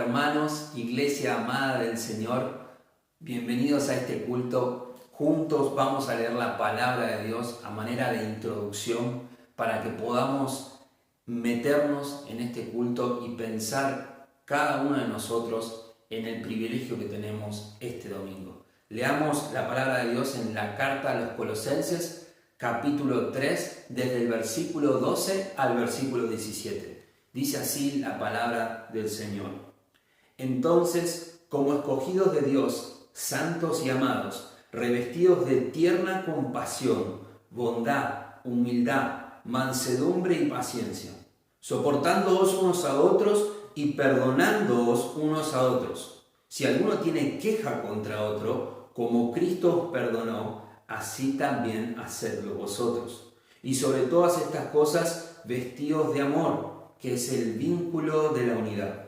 hermanos, iglesia amada del Señor, bienvenidos a este culto. Juntos vamos a leer la palabra de Dios a manera de introducción para que podamos meternos en este culto y pensar cada uno de nosotros en el privilegio que tenemos este domingo. Leamos la palabra de Dios en la carta a los Colosenses, capítulo 3, desde el versículo 12 al versículo 17. Dice así la palabra del Señor. Entonces, como escogidos de Dios, santos y amados, revestidos de tierna compasión, bondad, humildad, mansedumbre y paciencia, soportándoos unos a otros y perdonándoos unos a otros. Si alguno tiene queja contra otro, como Cristo os perdonó, así también hacedlo vosotros. Y sobre todas estas cosas, vestidos de amor, que es el vínculo de la unidad,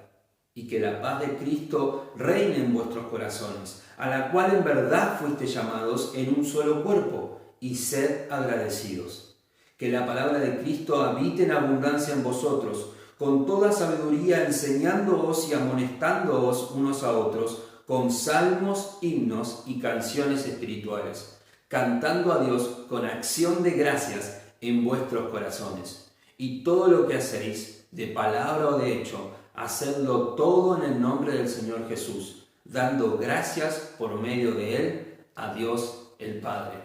y que la paz de Cristo reine en vuestros corazones, a la cual en verdad fuiste llamados en un solo cuerpo, y sed agradecidos. Que la palabra de Cristo habite en abundancia en vosotros, con toda sabiduría enseñándoos y amonestándoos unos a otros, con salmos, himnos y canciones espirituales, cantando a Dios con acción de gracias en vuestros corazones. Y todo lo que hacéis, de palabra o de hecho, hacedlo todo en el nombre del Señor Jesús, dando gracias por medio de Él a Dios el Padre.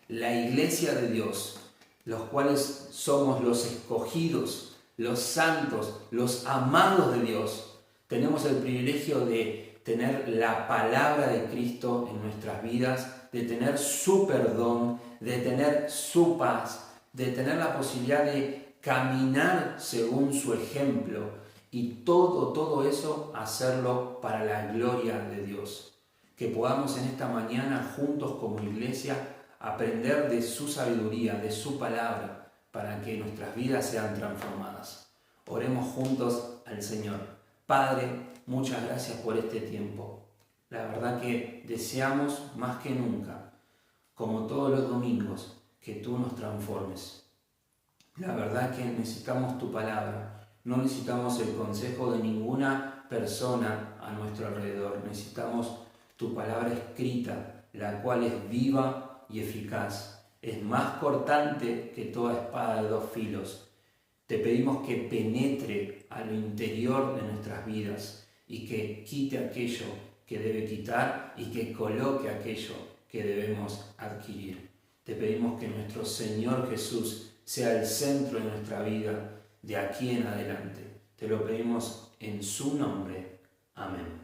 La iglesia de Dios, los cuales somos los escogidos, los santos, los amados de Dios, tenemos el privilegio de tener la palabra de Cristo en nuestras vidas, de tener su perdón, de tener su paz, de tener la posibilidad de caminar según su ejemplo y todo eso hacerlo para la gloria de Dios. Que podamos en esta mañana juntos como iglesia aprender de su sabiduría, de su palabra, para que nuestras vidas sean transformadas. Oremos juntos al Señor. Padre, muchas gracias por este tiempo. La verdad que deseamos más que nunca, como todos los domingos, que tú nos transformes. La verdad que necesitamos tu palabra, no necesitamos el consejo de ninguna persona a nuestro alrededor, necesitamos tu palabra escrita, la cual es viva y eficaz, es más cortante que toda espada de dos filos. Te pedimos que penetre a lo interior de nuestras vidas y que quite aquello que debe quitar y que coloque aquello que debemos adquirir. Te pedimos que nuestro Señor Jesús sea el centro de nuestra vida de aquí en adelante. Te lo pedimos en su nombre. Amén.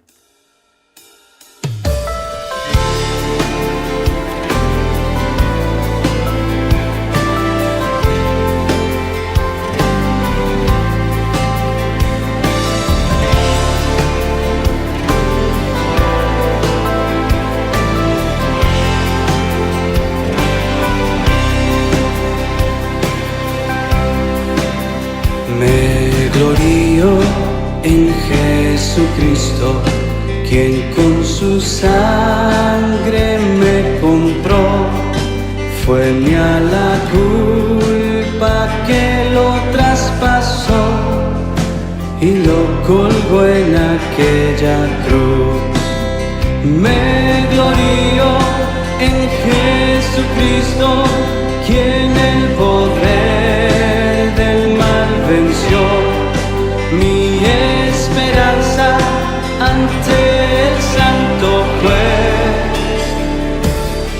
Glorío en Jesucristo, quien con su sangre me compró. Fue mía la culpa que lo traspasó y lo colgó en aquella cruz. Me glorío en Jesucristo, quien el poder del mal venció. Mi esperanza ante el santo juez,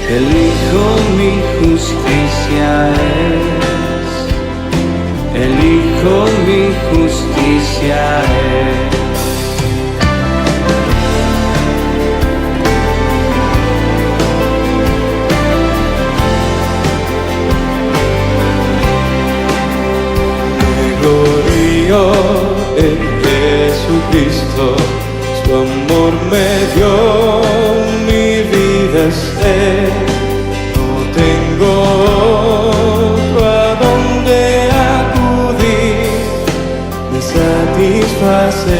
el Hijo mi justicia es, el Hijo mi justicia es. Me glorío en Jesucristo, su amor me dio, mi vida es Él. No tengo otro a donde acudir, me satisface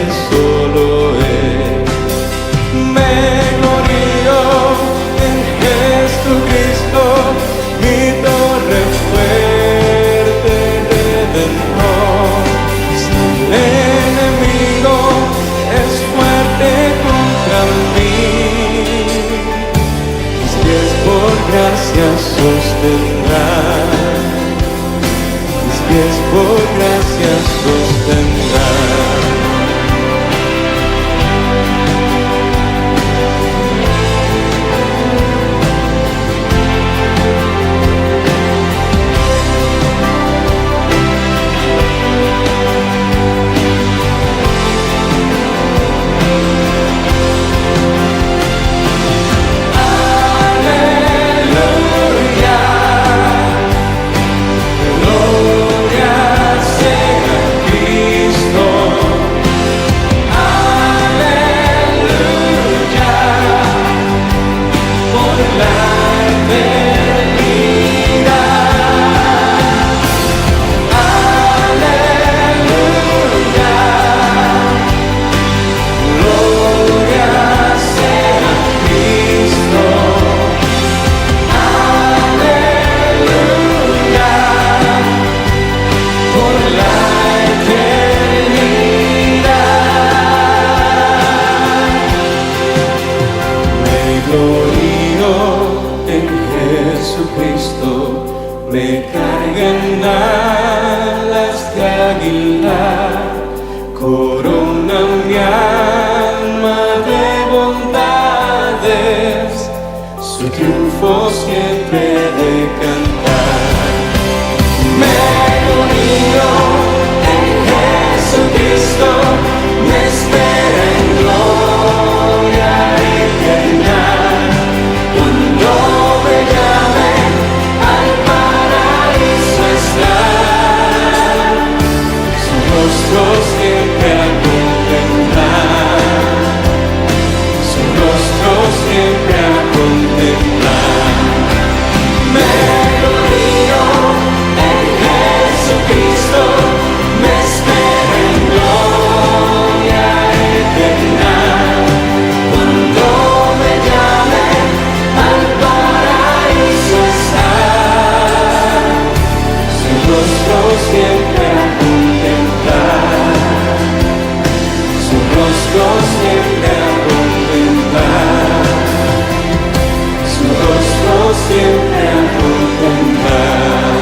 gracia sostendrá, mis pies por gracia sostendrá. Me cargan alas de águila, corona mi alma de bondades, su triunfo siempre de cantar. Me uno en Jesucristo, me espera en gloria eterna, cuando me llamen al paraíso estar, su rostro siempre a contemplar, su rostro siempre a contemplar. Me glorío en Jesucristo, me espera en gloria eterna, cuando me llamen al paraíso estar, su rostro siempre a contemplar, su rostro siempre a contemplar, su rostro siempre a contemplar.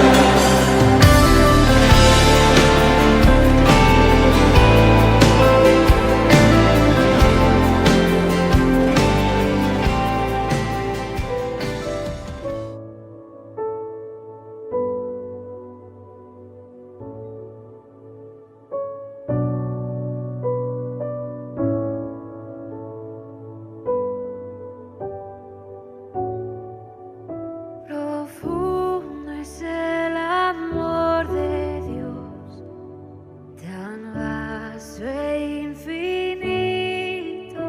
Profundo es el amor de Dios, tan vasto e infinito,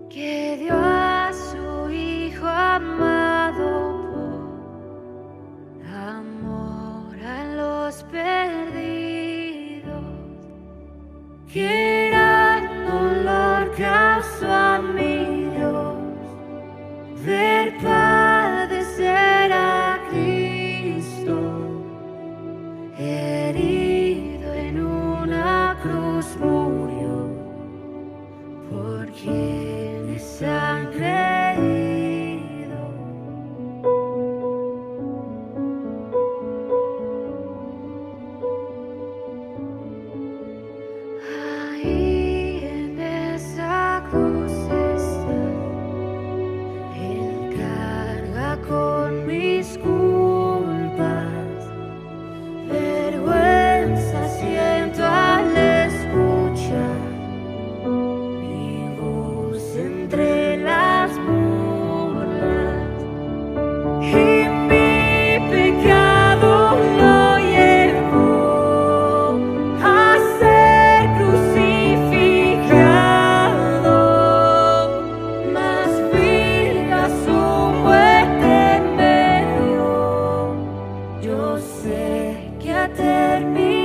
que dio a su Hijo amado por amor a los perdidos. Gran dolor causó a mi Dios ver padecer a Cristo, herido en una cruz murió, por quienes han creído. Ahí en esa cruz está, Él carga con mis culpas, vergüenza siento al escuchar mi voz entre las burlas, y mi pecado lo llevó a ser crucificado, mas vida su muerte me dio. Yo sé que ha terminado.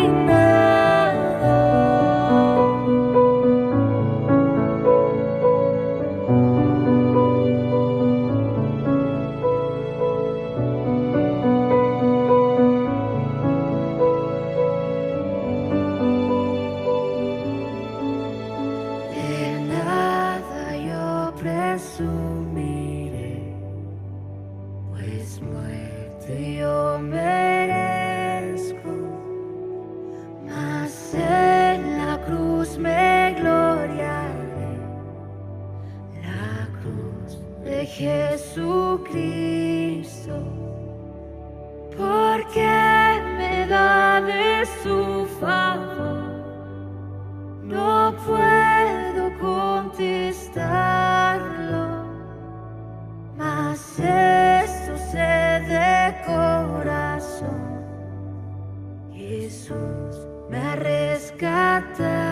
De nada yo presumiré, de Jesucristo, porque me da de su favor. No puedo contestarlo, mas esto sé de corazón: Jesús me ha rescatado.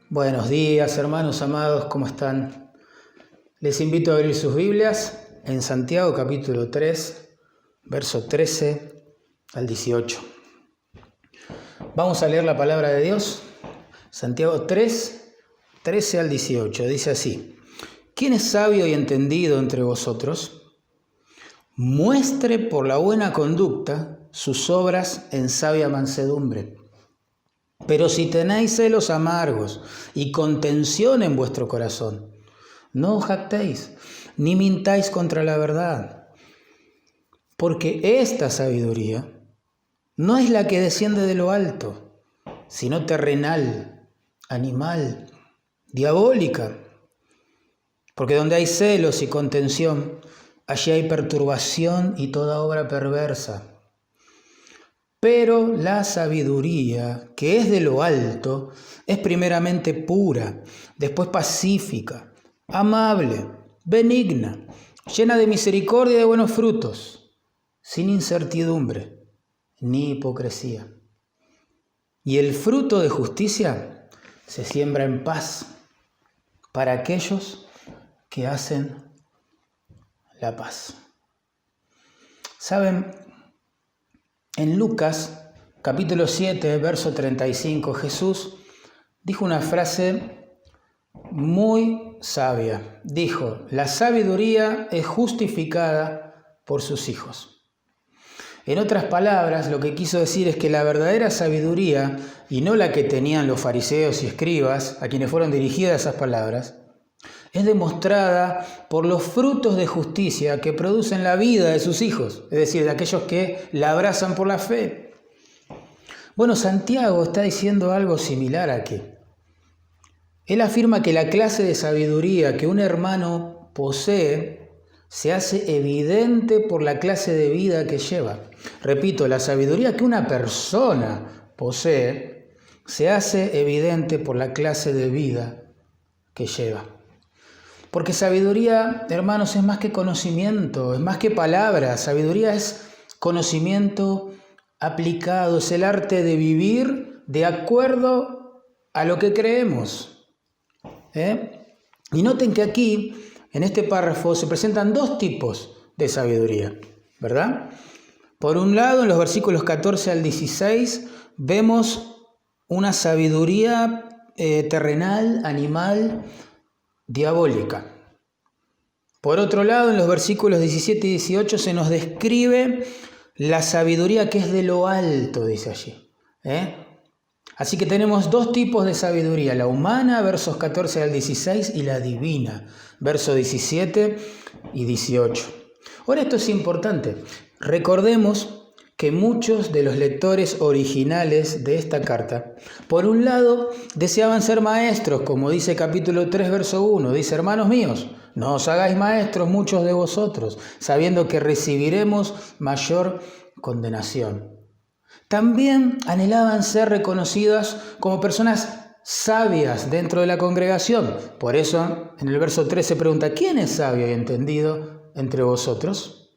Buenos días, hermanos amados, ¿cómo están? Les invito a abrir sus Biblias en Santiago capítulo 3, verso 13 al 18. Vamos a leer la palabra de Dios. Santiago 3, 13 al 18. Dice así: ¿Quién es sabio y entendido entre vosotros? Muestre por la buena conducta sus obras en sabia mansedumbre. Pero si tenéis celos amargos y contención en vuestro corazón, no os jactéis, ni mintáis contra la verdad. Porque esta sabiduría no es la que desciende de lo alto, sino terrenal, animal, diabólica. Porque donde hay celos y contención, allí hay perturbación y toda obra perversa. Pero la sabiduría, que es de lo alto, es primeramente pura, después pacífica, amable, benigna, llena de misericordia y de buenos frutos, sin incertidumbre ni hipocresía. Y el fruto de justicia se siembra en paz para aquellos que hacen la paz. ¿Saben? En Lucas, capítulo 7, verso 35, Jesús dijo una frase muy sabia. Dijo: la sabiduría es justificada por sus hijos. En otras palabras, lo que quiso decir es que la verdadera sabiduría, y no la que tenían los fariseos y escribas, a quienes fueron dirigidas esas palabras, es demostrada por los frutos de justicia que producen la vida de sus hijos, es decir, de aquellos que la abrazan por la fe. Bueno, Santiago está diciendo algo similar aquí. Él afirma que la clase de sabiduría que un hermano posee se hace evidente por la clase de vida que lleva. Repito, la sabiduría que una persona posee se hace evidente por la clase de vida que lleva. Porque sabiduría, hermanos, es más que conocimiento, es más que palabras. Sabiduría es conocimiento aplicado, es el arte de vivir de acuerdo a lo que creemos. Y noten que aquí, en este párrafo, se presentan dos tipos de sabiduría, ¿verdad? Por un lado, en los versículos 14 al 16, vemos una sabiduría terrenal, animal, diabólica. Por otro lado, en los versículos 17 y 18 se nos describe la sabiduría que es de lo alto, dice allí. Así que tenemos dos tipos de sabiduría: la humana, versos 14 al 16, y la divina, versos 17 y 18. Ahora, esto es importante. Recordemos que muchos de los lectores originales de esta carta, por un lado, deseaban ser maestros, como dice capítulo 3, verso 1. Dice: hermanos míos, no os hagáis maestros muchos de vosotros, sabiendo que recibiremos mayor condenación. También anhelaban ser reconocidas como personas sabias dentro de la congregación. Por eso en el verso 13 pregunta, ¿quién es sabio y entendido entre vosotros?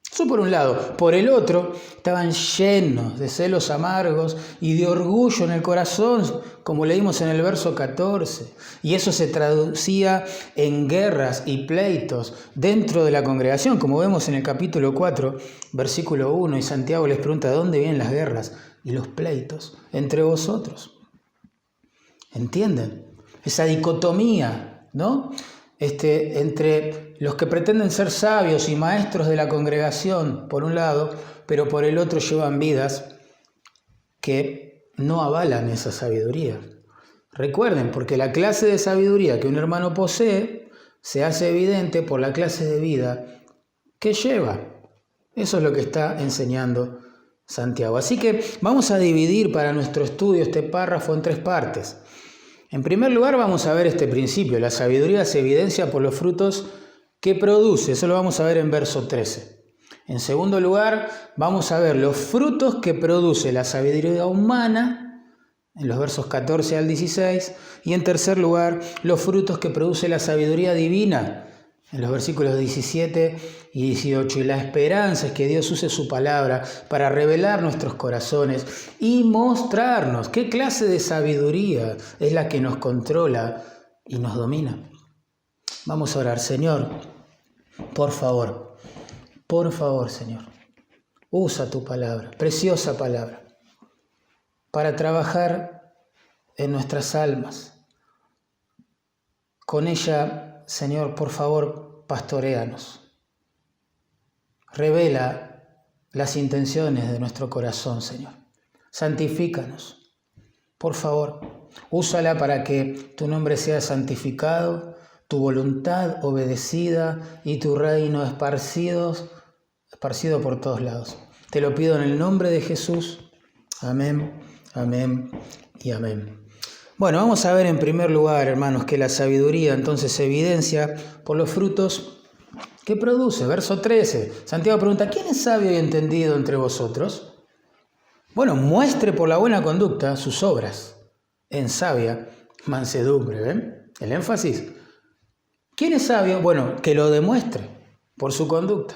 Eso por un lado. Por el otro, estaban llenos de celos amargos y de orgullo en el corazón, como leímos en el verso 14. Y eso se traducía en guerras y pleitos dentro de la congregación, como vemos en el capítulo 4, versículo 1. Y Santiago les pregunta, ¿de dónde vienen las guerras y los pleitos entre vosotros? ¿Entienden? Esa dicotomía, ¿no? Entre los que pretenden ser sabios y maestros de la congregación, por un lado, pero por el otro llevan vidas que no avalan esa sabiduría. Recuerden, porque la clase de sabiduría que un hermano posee se hace evidente por la clase de vida que lleva. Eso es lo que está enseñando Santiago. Así que vamos a dividir para nuestro estudio este párrafo en 3 partes. En primer lugar vamos a ver este principio, la sabiduría se evidencia por los frutos que produce, eso lo vamos a ver en verso 13. En segundo lugar vamos a ver los frutos que produce la sabiduría humana, en los versos 14 al 16, y en tercer lugar los frutos que produce la sabiduría divina, en los versículos 17 y 18. Y la esperanza es que Dios use su palabra para revelar nuestros corazones y mostrarnos qué clase de sabiduría es la que nos controla y nos domina. Vamos a orar. Señor, por favor, Señor, usa tu palabra, preciosa palabra, para trabajar en nuestras almas. Con ella, Señor, por favor, pastoréanos. Revela las intenciones de nuestro corazón, Señor. Santifícanos. Por favor, úsala para que tu nombre sea santificado, tu voluntad obedecida y tu reino esparcido por todos lados. Te lo pido en el nombre de Jesús. Amén, amén y amén. Bueno, vamos a ver en primer lugar, hermanos, que la sabiduría entonces se evidencia por los frutos que produce. Verso 13, Santiago pregunta, ¿quién es sabio y entendido entre vosotros? Bueno, muestre por la buena conducta sus obras en sabia mansedumbre. ¿Ven? El énfasis. ¿Quién es sabio? Bueno, que lo demuestre por su conducta.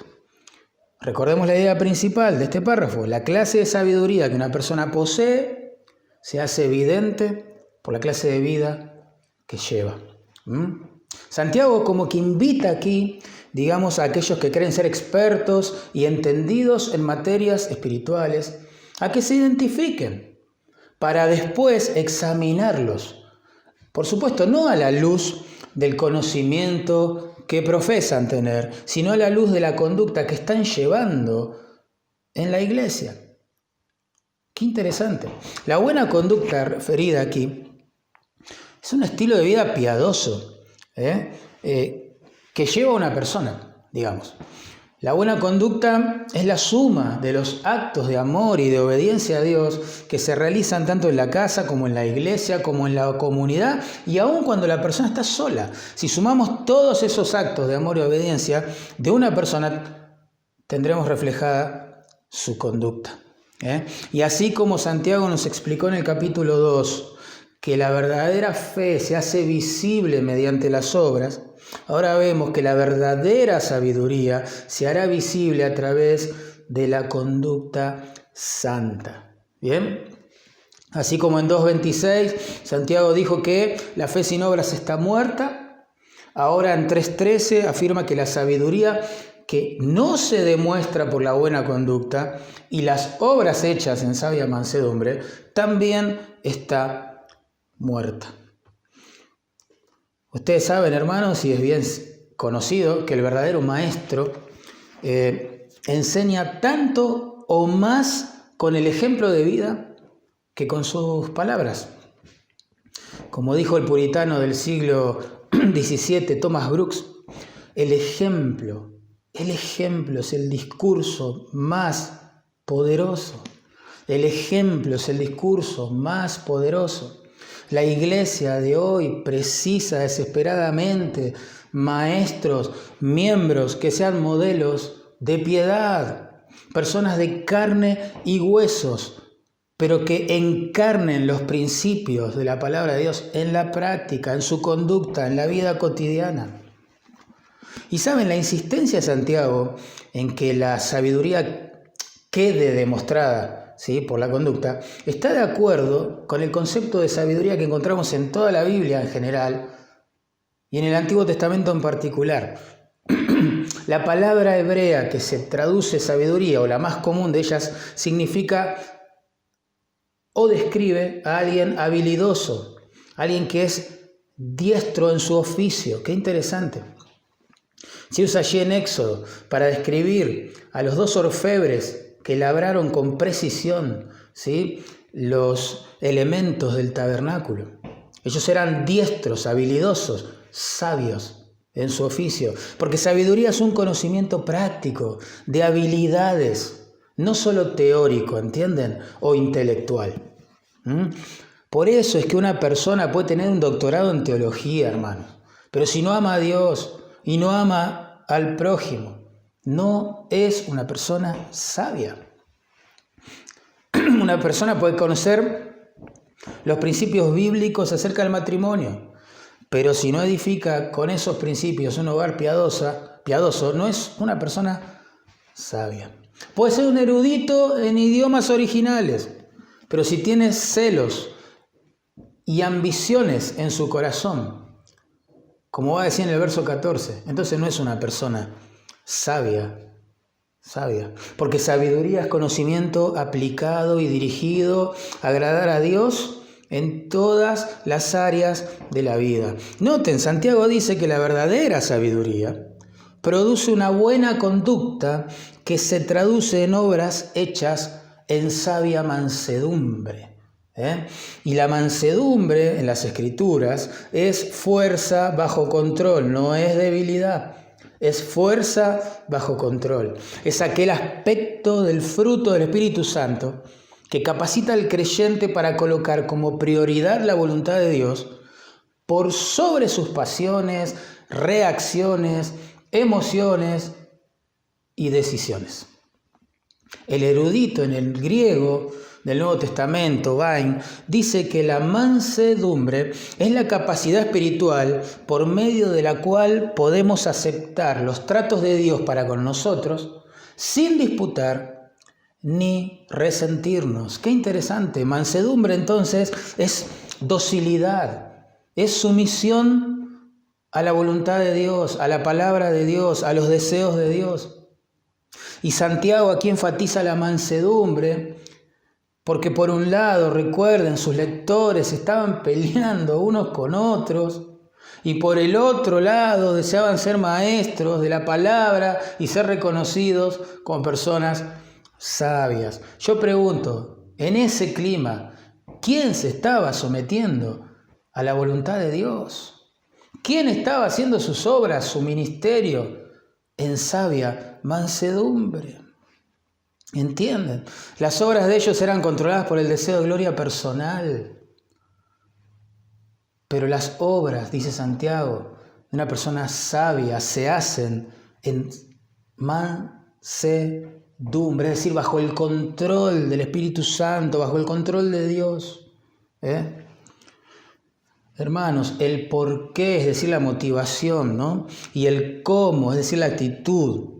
Recordemos la idea principal de este párrafo. La clase de sabiduría que una persona posee se hace evidente por la clase de vida que lleva. Santiago como que invita aquí, digamos, a aquellos que creen ser expertos y entendidos en materias espirituales, a que se identifiquen para después examinarlos. Por supuesto, no a la luz del conocimiento que profesan tener, sino a la luz de la conducta que están llevando en la iglesia. Qué interesante. La buena conducta referida aquí es un estilo de vida piadoso que lleva a una persona, digamos. La buena conducta es la suma de los actos de amor y de obediencia a Dios que se realizan tanto en la casa como en la iglesia, como en la comunidad y aun cuando la persona está sola. Si sumamos todos esos actos de amor y obediencia de una persona, tendremos reflejada su conducta. Y así como Santiago nos explicó en el capítulo 2, que la verdadera fe se hace visible mediante las obras, ahora vemos que la verdadera sabiduría se hará visible a través de la conducta santa. ¿Bien? Así como en 2.26 Santiago dijo que la fe sin obras está muerta, ahora en 3.13 afirma que la sabiduría que no se demuestra por la buena conducta y las obras hechas en sabia mansedumbre también está muerta. Ustedes saben, hermanos, y es bien conocido, que el verdadero maestro enseña tanto o más con el ejemplo de vida que con sus palabras. Como dijo el puritano del siglo XVII, Thomas Brooks, el ejemplo es el discurso más poderoso. El ejemplo es el discurso más poderoso. La iglesia de hoy precisa desesperadamente maestros, miembros que sean modelos de piedad, personas de carne y huesos, pero que encarnen los principios de la palabra de Dios en la práctica, en su conducta, en la vida cotidiana. Y saben, la insistencia de Santiago en que la sabiduría quede demostrada, ¿sí?, por la conducta, está de acuerdo con el concepto de sabiduría que encontramos en toda la Biblia en general y en el Antiguo Testamento en particular. La palabra hebrea que se traduce sabiduría, o la más común de ellas, significa o describe a alguien habilidoso, alguien que es diestro en su oficio. ¡Qué interesante! Se usa allí en Éxodo para describir a los 2 orfebres que labraron con precisión, ¿sí?, los elementos del tabernáculo. Ellos eran diestros, habilidosos, sabios en su oficio, porque sabiduría es un conocimiento práctico, de habilidades, no solo teórico, ¿entienden?, o intelectual. Por eso es que una persona puede tener un doctorado en teología, hermanos, pero si no ama a Dios y no ama al prójimo, no es una persona sabia. Una persona puede conocer los principios bíblicos acerca del matrimonio, pero si no edifica con esos principios un hogar piadoso, no es una persona sabia. Puede ser un erudito en idiomas originales, pero si tiene celos y ambiciones en su corazón, como va a decir en el verso 14, entonces no es una persona sabia. Porque sabiduría es conocimiento aplicado y dirigido a agradar a Dios en todas las áreas de la vida. Noten, Santiago dice que la verdadera sabiduría produce una buena conducta que se traduce en obras hechas en sabia mansedumbre. Y la mansedumbre en las Escrituras es fuerza bajo control, no es debilidad. Es fuerza bajo control. Es aquel aspecto del fruto del Espíritu Santo que capacita al creyente para colocar como prioridad la voluntad de Dios por sobre sus pasiones, reacciones, emociones y decisiones. El erudito en el griego del Nuevo Testamento, Bain, dice que la mansedumbre es la capacidad espiritual por medio de la cual podemos aceptar los tratos de Dios para con nosotros sin disputar ni resentirnos. ¡Qué interesante! Mansedumbre entonces es docilidad, es sumisión a la voluntad de Dios, a la palabra de Dios, a los deseos de Dios. Y Santiago aquí enfatiza la mansedumbre porque por un lado, recuerden, sus lectores estaban peleando unos con otros y por el otro lado deseaban ser maestros de la palabra y ser reconocidos como personas sabias. Yo pregunto, en ese clima, ¿quién se estaba sometiendo a la voluntad de Dios? ¿Quién estaba haciendo sus obras, su ministerio en sabia mansedumbre? ¿Entienden? Las obras de ellos eran controladas por el deseo de gloria personal. Pero las obras, dice Santiago, de una persona sabia se hacen en mansedumbre, es decir, bajo el control del Espíritu Santo, bajo el control de Dios. Hermanos, el por qué, es decir, la motivación, ¿no? Y el cómo, es decir, la actitud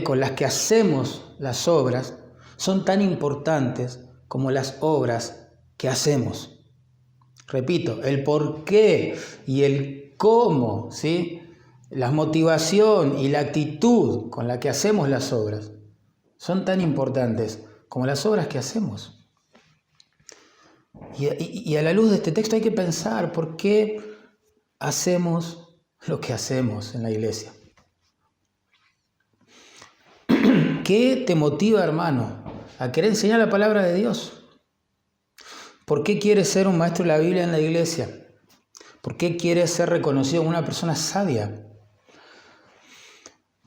con las que hacemos las obras, son tan importantes como las obras que hacemos. Repito, el por qué y el cómo, ¿sí?, la motivación y la actitud con la que hacemos las obras son tan importantes como las obras que hacemos. Y a la luz de este texto hay que pensar por qué hacemos lo que hacemos en la iglesia. ¿Qué te motiva, hermano, a querer enseñar la palabra de Dios? ¿Por qué quieres ser un maestro de la Biblia en la iglesia? ¿Por qué quieres ser reconocido como una persona sabia?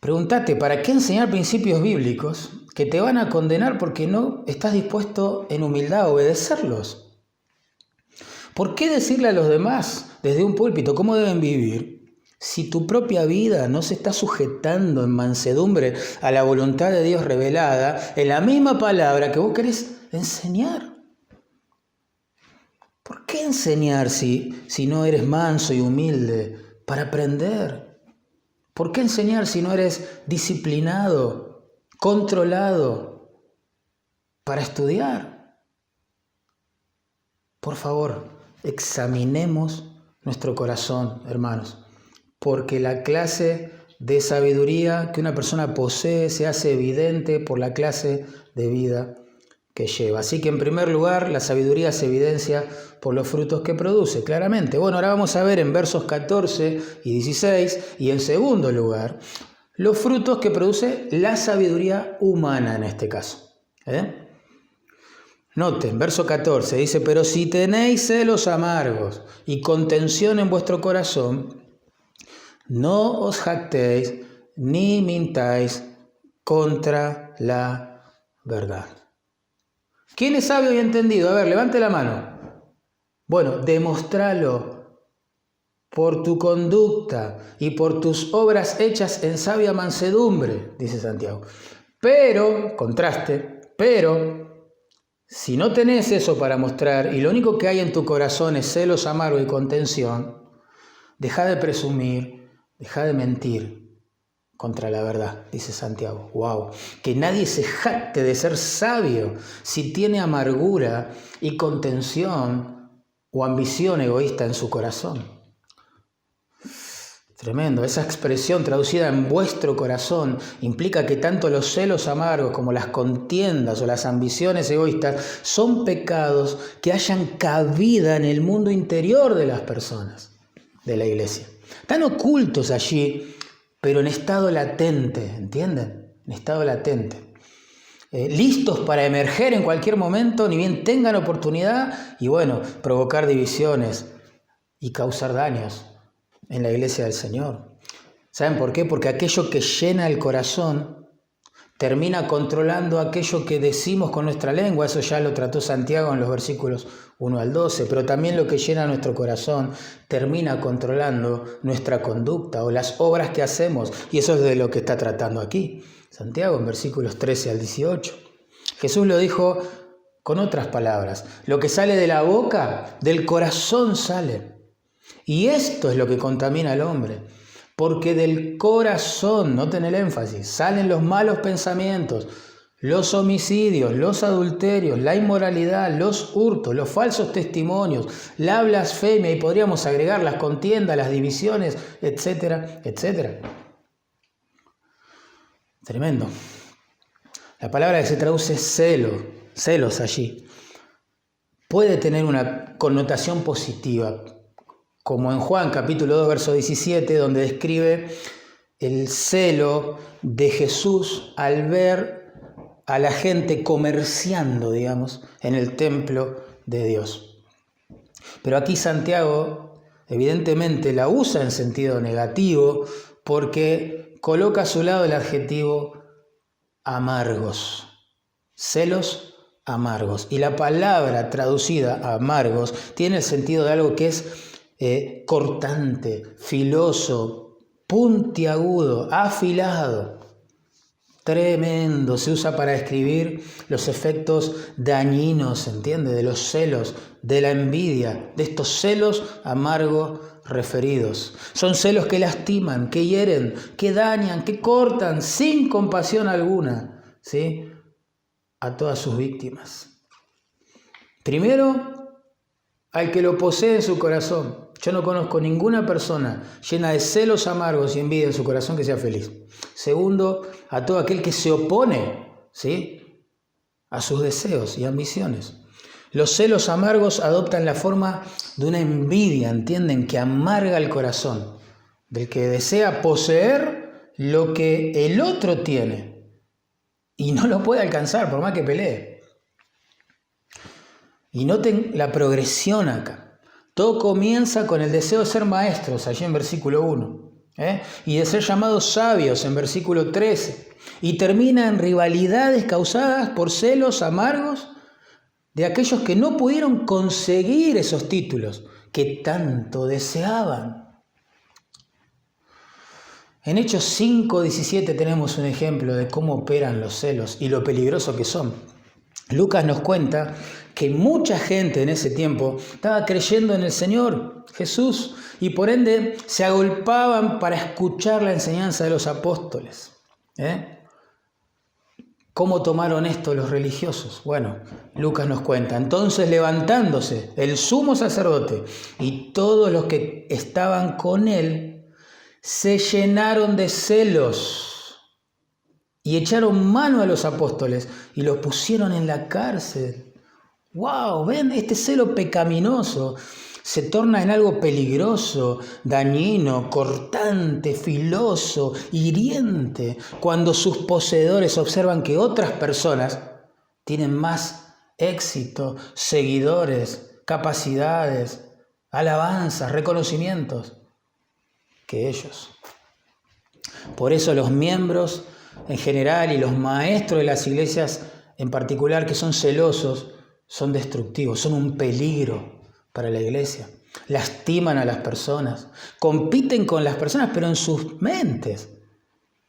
Pregúntate, ¿para qué enseñar principios bíblicos que te van a condenar porque no estás dispuesto en humildad a obedecerlos? ¿Por qué decirle a los demás desde un púlpito cómo deben vivir si tu propia vida no se está sujetando en mansedumbre a la voluntad de Dios revelada en la misma palabra que vos querés enseñar? ¿Por qué enseñar si no eres manso y humilde para aprender? ¿Por qué enseñar si no eres disciplinado, controlado para estudiar? Por favor, examinemos nuestro corazón, hermanos, porque la clase de sabiduría que una persona posee se hace evidente por la clase de vida que lleva. Así que en primer lugar, la sabiduría se evidencia por los frutos que produce, claramente. Bueno, ahora vamos a ver en versos 14 y 16, y en segundo lugar, los frutos que produce la sabiduría humana en este caso. Noten, verso 14 dice: pero si tenéis celos amargos y contención en vuestro corazón, no os jactéis ni mintáis contra la verdad. ¿Quién es sabio y entendido? A ver, levante la mano. Bueno, demostralo por tu conducta y por tus obras hechas en sabia mansedumbre, dice Santiago. Pero, contraste, pero, si no tenés eso para mostrar y lo único que hay en tu corazón es celos amargos y contención, deja de presumir, deja de mentir contra la verdad, dice Santiago. ¡Wow! Que nadie se jacte de ser sabio si tiene amargura y contención o ambición egoísta en su corazón. Tremendo. Esa expresión traducida en vuestro corazón implica que tanto los celos amargos como las contiendas o las ambiciones egoístas son pecados que hayan cabida en el mundo interior de las personas de la iglesia. Están ocultos allí, pero en estado latente, ¿entienden? En estado latente. Listos para emerger en cualquier momento, ni bien tengan oportunidad, y bueno, provocar divisiones y causar daños en la iglesia del Señor. ¿Saben por qué? Porque aquello que llena el corazón termina controlando aquello que decimos con nuestra lengua. Eso ya lo trató Santiago en los versículos 1 al 12, pero también lo que llena nuestro corazón termina controlando nuestra conducta o las obras que hacemos, y eso es de lo que está tratando aquí Santiago en versículos 13 al 18. Jesús lo dijo con otras palabras: lo que sale de la boca, del corazón sale, y esto es lo que contamina al hombre, porque del corazón, noten el énfasis, salen los malos pensamientos, los homicidios, los adulterios, la inmoralidad, los hurtos, los falsos testimonios, la blasfemia, y podríamos agregar las contiendas, las divisiones, etcétera, etcétera. Tremendo. La palabra que se traduce celos allí, puede tener una connotación positiva, como en Juan capítulo 2, verso 17, donde describe el celo de Jesús al ver a la gente comerciando, digamos, en el templo de Dios. Pero aquí Santiago evidentemente la usa en sentido negativo, porque coloca a su lado el adjetivo amargos, celos amargos. Y la palabra traducida amargos tiene el sentido de algo que es cortante, filoso, puntiagudo, afilado. Tremendo, se usa para describir los efectos dañinos, ¿entiende? De los celos, de la envidia, de estos celos amargos referidos. Son celos que lastiman, que hieren, que dañan, que cortan sin compasión alguna, ¿sí?, a todas sus víctimas. Primero, al que lo posee en su corazón. Yo no conozco ninguna persona llena de celos amargos y envidia en su corazón que sea feliz. Segundo, a todo aquel que se opone, ¿sí?, a sus deseos y ambiciones. Los celos amargos adoptan la forma de una envidia, ¿entienden?, que amarga el corazón, del que desea poseer lo que el otro tiene y no lo puede alcanzar por más que pelee. Y noten la progresión acá. Todo comienza con el deseo de ser maestros, allí en versículo 1, y de ser llamados sabios, en versículo 13, y termina en rivalidades causadas por celos amargos de aquellos que no pudieron conseguir esos títulos que tanto deseaban. En Hechos 5:17 tenemos un ejemplo de cómo operan los celos y lo peligroso que son. Lucas nos cuenta que mucha gente en ese tiempo estaba creyendo en el Señor Jesús y por ende se agolpaban para escuchar la enseñanza de los apóstoles. ¿Cómo tomaron esto los religiosos? Bueno, Lucas nos cuenta. Entonces, levantándose el sumo sacerdote y todos los que estaban con él, se llenaron de celos y echaron mano a los apóstoles y los pusieron en la cárcel. ¡Wow! ¿Ven? Este celo pecaminoso se torna en algo peligroso, dañino, cortante, filoso, hiriente, cuando sus poseedores observan que otras personas tienen más éxito, seguidores, capacidades, alabanzas, reconocimientos que ellos. Por eso los miembros en general y los maestros de las iglesias en particular que son celosos, son destructivos, son un peligro para la iglesia. Lastiman a las personas, compiten con las personas, pero en sus mentes.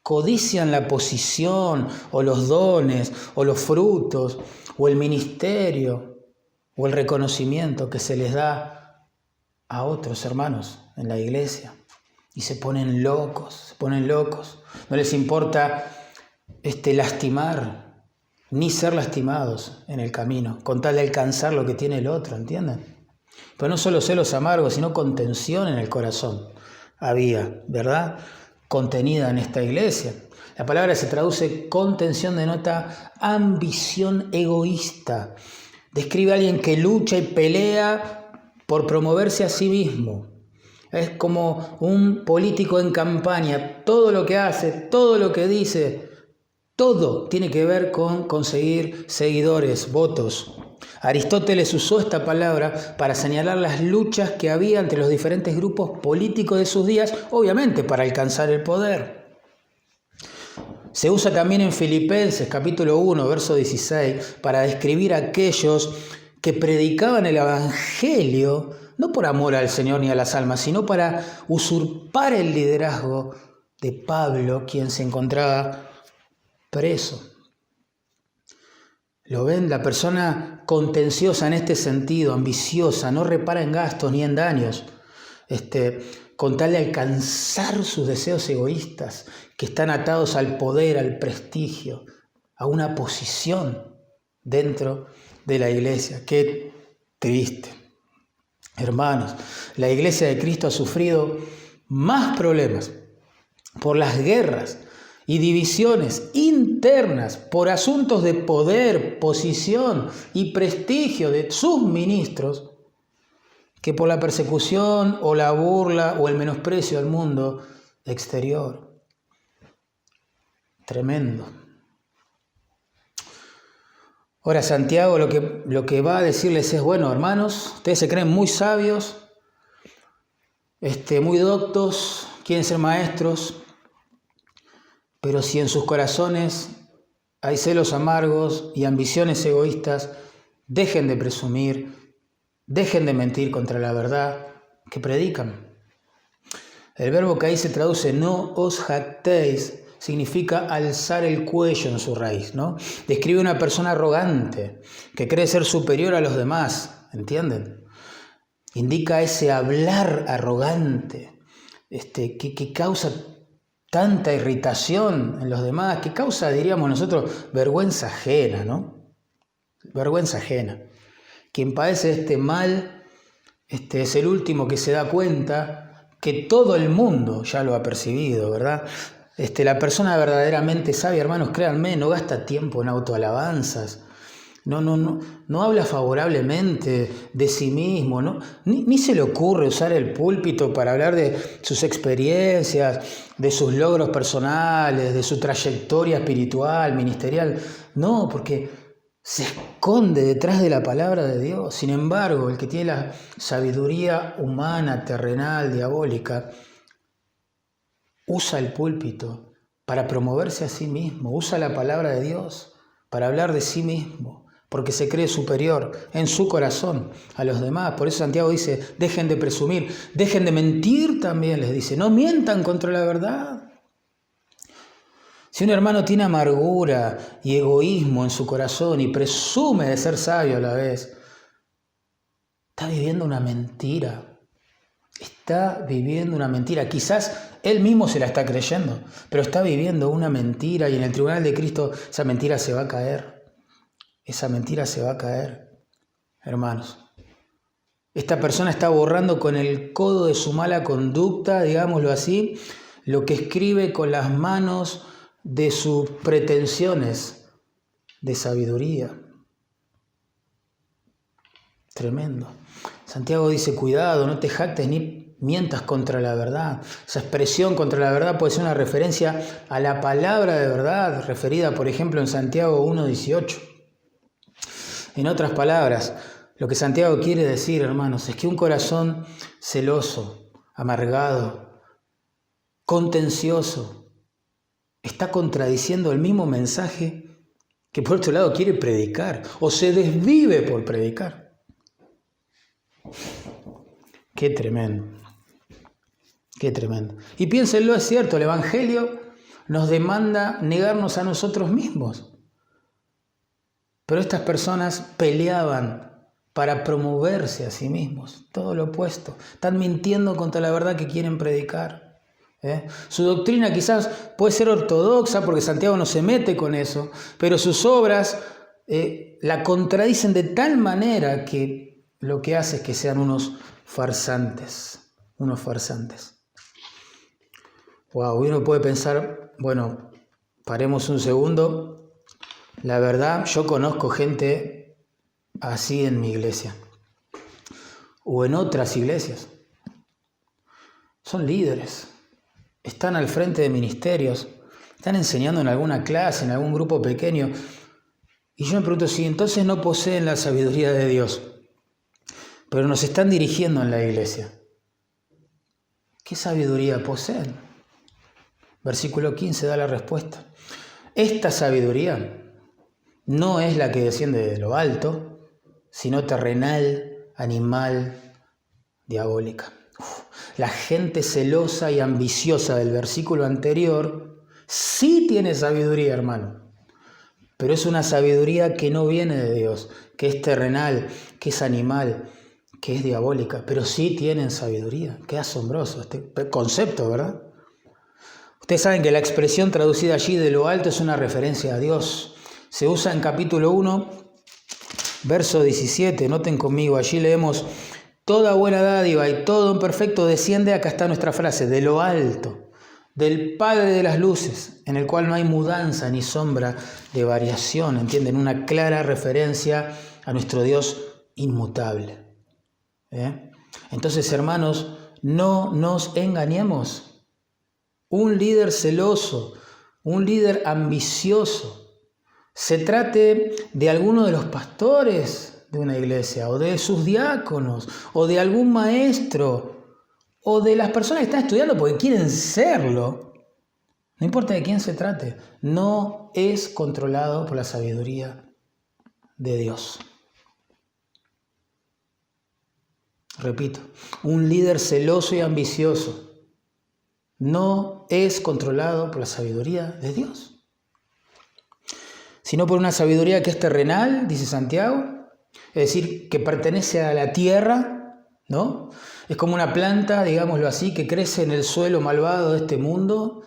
Codician la posición, o los dones, o los frutos, o el ministerio, o el reconocimiento que se les da a otros hermanos en la iglesia. Y se ponen locos. No les importa lastimar, ni ser lastimados en el camino, con tal de alcanzar lo que tiene el otro, ¿entienden? Pero no solo celos amargos, sino contención en el corazón había, ¿verdad? Contenida en esta iglesia. La palabra se traduce contención, denota ambición egoísta. Describe a alguien que lucha y pelea por promoverse a sí mismo. Es como un político en campaña. Todo lo que hace, todo lo que dice, todo tiene que ver con conseguir seguidores, votos. Aristóteles usó esta palabra para señalar las luchas que había entre los diferentes grupos políticos de sus días, obviamente para alcanzar el poder. Se usa también en Filipenses, capítulo 1, verso 16, para describir a aquellos que predicaban el evangelio, no por amor al Señor ni a las almas, sino para usurpar el liderazgo de Pablo, quien se encontraba preso. ¿Lo ven? La persona contenciosa en este sentido, ambiciosa, no repara en gastos ni en daños, con tal de alcanzar sus deseos egoístas, que están atados al poder, al prestigio, a una posición dentro de la iglesia. Qué triste. Hermanos, la iglesia de Cristo ha sufrido más problemas por las guerras y divisiones internas por asuntos de poder, posición y prestigio de sus ministros que por la persecución o la burla o el menosprecio al mundo exterior. Tremendo. Ahora Santiago lo que va a decirles es, bueno, hermanos, ustedes se creen muy sabios, muy doctos, quieren ser maestros, pero si en sus corazones hay celos amargos y ambiciones egoístas, dejen de presumir, dejen de mentir contra la verdad que predican. El verbo que ahí se traduce no os jactéis significa alzar el cuello en su raíz, ¿no? Describe una persona arrogante que cree ser superior a los demás, ¿entienden? Indica ese hablar arrogante que causa tanta irritación en los demás, que causa, diríamos nosotros, vergüenza ajena, ¿no? Vergüenza ajena. Quien padece este mal es el último que se da cuenta que todo el mundo ya lo ha percibido, ¿verdad? La persona verdaderamente sabia, hermanos, créanme, no gasta tiempo en autoalabanzas, no habla favorablemente de sí mismo, ¿no? Ni se le ocurre usar el púlpito para hablar de sus experiencias, de sus logros personales, de su trayectoria espiritual, ministerial. No, porque se esconde detrás de la palabra de Dios. Sin embargo, el que tiene la sabiduría humana, terrenal, diabólica, usa el púlpito para promoverse a sí mismo, usa la palabra de Dios para hablar de sí mismo, porque se cree superior en su corazón a los demás. Por eso Santiago dice, dejen de presumir, dejen de mentir también, les dice, no mientan contra la verdad. Si un hermano tiene amargura y egoísmo en su corazón y presume de ser sabio a la vez, está viviendo una mentira. Está viviendo una mentira. Quizás él mismo se la está creyendo, pero está viviendo una mentira y en el tribunal de Cristo esa mentira se va a caer. Esa mentira se va a caer, hermanos. Esta persona está borrando con el codo de su mala conducta, digámoslo así, lo que escribe con las manos de sus pretensiones de sabiduría. Tremendo. Santiago dice, cuidado, no te jactes ni mientas contra la verdad. Esa expresión contra la verdad puede ser una referencia a la palabra de verdad, referida, por ejemplo, en Santiago 1:18. En otras palabras, lo que Santiago quiere decir, hermanos, es que un corazón celoso, amargado, contencioso, está contradiciendo el mismo mensaje que por otro lado quiere predicar o se desvive por predicar. Qué tremendo, qué tremendo. Y piénsenlo, es cierto, el Evangelio nos demanda negarnos a nosotros mismos. Pero estas personas peleaban para promoverse a sí mismos, todo lo opuesto. Están mintiendo contra la verdad que quieren predicar. Su doctrina quizás puede ser ortodoxa porque Santiago no se mete con eso, pero sus obras la contradicen de tal manera que lo que hace es que sean unos farsantes. Wow, uno puede pensar, bueno, paremos un segundo. La verdad, yo conozco gente así en mi iglesia o en otras iglesias. Son líderes. Están al frente de ministerios, están enseñando en alguna clase, en algún grupo pequeño. Y yo me pregunto si entonces no poseen la sabiduría de Dios, pero nos están dirigiendo en la iglesia. ¿Qué sabiduría poseen? Versículo 15 da la respuesta. Esta sabiduría no es la que desciende de lo alto, sino terrenal, animal, diabólica. La gente celosa y ambiciosa del versículo anterior sí tiene sabiduría, hermano. Pero es una sabiduría que no viene de Dios, que es terrenal, que es animal, que es diabólica. Pero sí tienen sabiduría. Qué asombroso este concepto, ¿verdad? Ustedes saben que la expresión traducida allí de lo alto es una referencia a Dios. Se usa en capítulo 1, verso 17. Noten conmigo, allí leemos: toda buena dádiva y todo don perfecto desciende, acá está nuestra frase, de lo alto, del Padre de las luces, en el cual no hay mudanza ni sombra de variación. ¿Entienden? Una clara referencia a nuestro Dios inmutable. Entonces, hermanos, no nos engañemos. Un líder celoso, un líder ambicioso, se trate de alguno de los pastores de una iglesia, o de sus diáconos, o de algún maestro, o de las personas que están estudiando porque quieren serlo, no importa de quién se trate, no es controlado por la sabiduría de Dios. Repito, un líder celoso y ambicioso no es controlado por la sabiduría de Dios, sino por una sabiduría que es terrenal, dice Santiago, es decir, que pertenece a la tierra, ¿no? Es como una planta, digámoslo así, que crece en el suelo malvado de este mundo.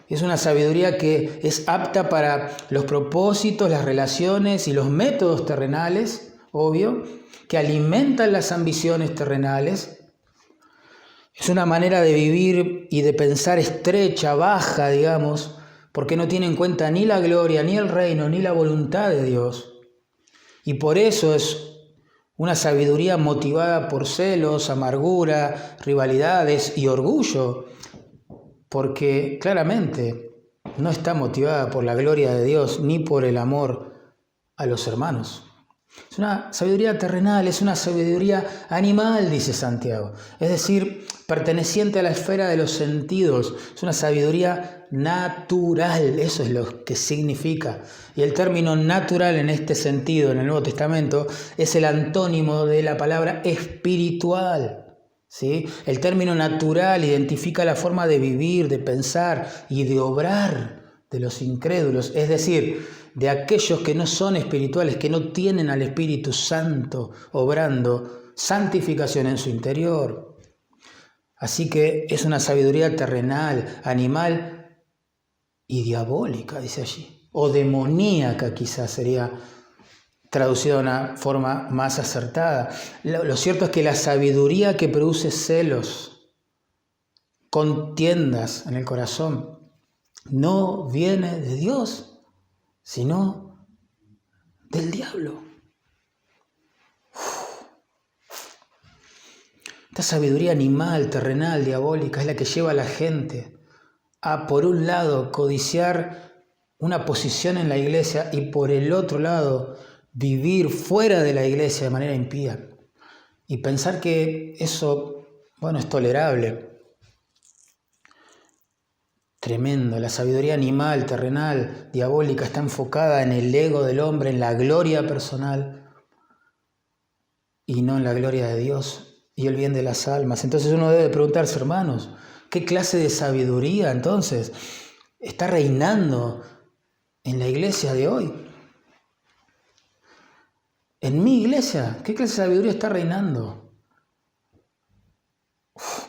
Es una sabiduría que es apta para los propósitos, las relaciones y los métodos terrenales, obvio, que alimentan las ambiciones terrenales. Es una manera de vivir y de pensar estrecha, baja, digamos, porque no tiene en cuenta ni la gloria, ni el reino, ni la voluntad de Dios. Y por eso es una sabiduría motivada por celos, amargura, rivalidades y orgullo, porque claramente no está motivada por la gloria de Dios ni por el amor a los hermanos. Es una sabiduría terrenal, es una sabiduría animal, dice Santiago, es decir, perteneciente a la esfera de los sentidos. Es una sabiduría natural, eso es lo que significa. Y el término natural en este sentido, en el Nuevo Testamento, es el antónimo de la palabra espiritual. ¿Sí? El término natural identifica la forma de vivir, de pensar y de obrar de los incrédulos, es decir, de aquellos que no son espirituales, que no tienen al Espíritu Santo obrando santificación en su interior. Así que es una sabiduría terrenal, animal y diabólica, dice allí, o demoníaca quizás sería traducido de una forma más acertada. Lo cierto es que la sabiduría que produce celos, contiendas en el corazón, no viene de Dios, sino del diablo. Esta sabiduría animal, terrenal, diabólica, es la que lleva a la gente a, por un lado, codiciar una posición en la iglesia y, por el otro lado, vivir fuera de la iglesia de manera impía. Y pensar que eso, es tolerable. Tremendo. La sabiduría animal, terrenal, diabólica está enfocada en el ego del hombre, en la gloria personal y no en la gloria de Dios y el bien de las almas. Entonces uno debe preguntarse, hermanos, ¿qué clase de sabiduría entonces está reinando en la iglesia de hoy? En mi iglesia, ¿qué clase de sabiduría está reinando?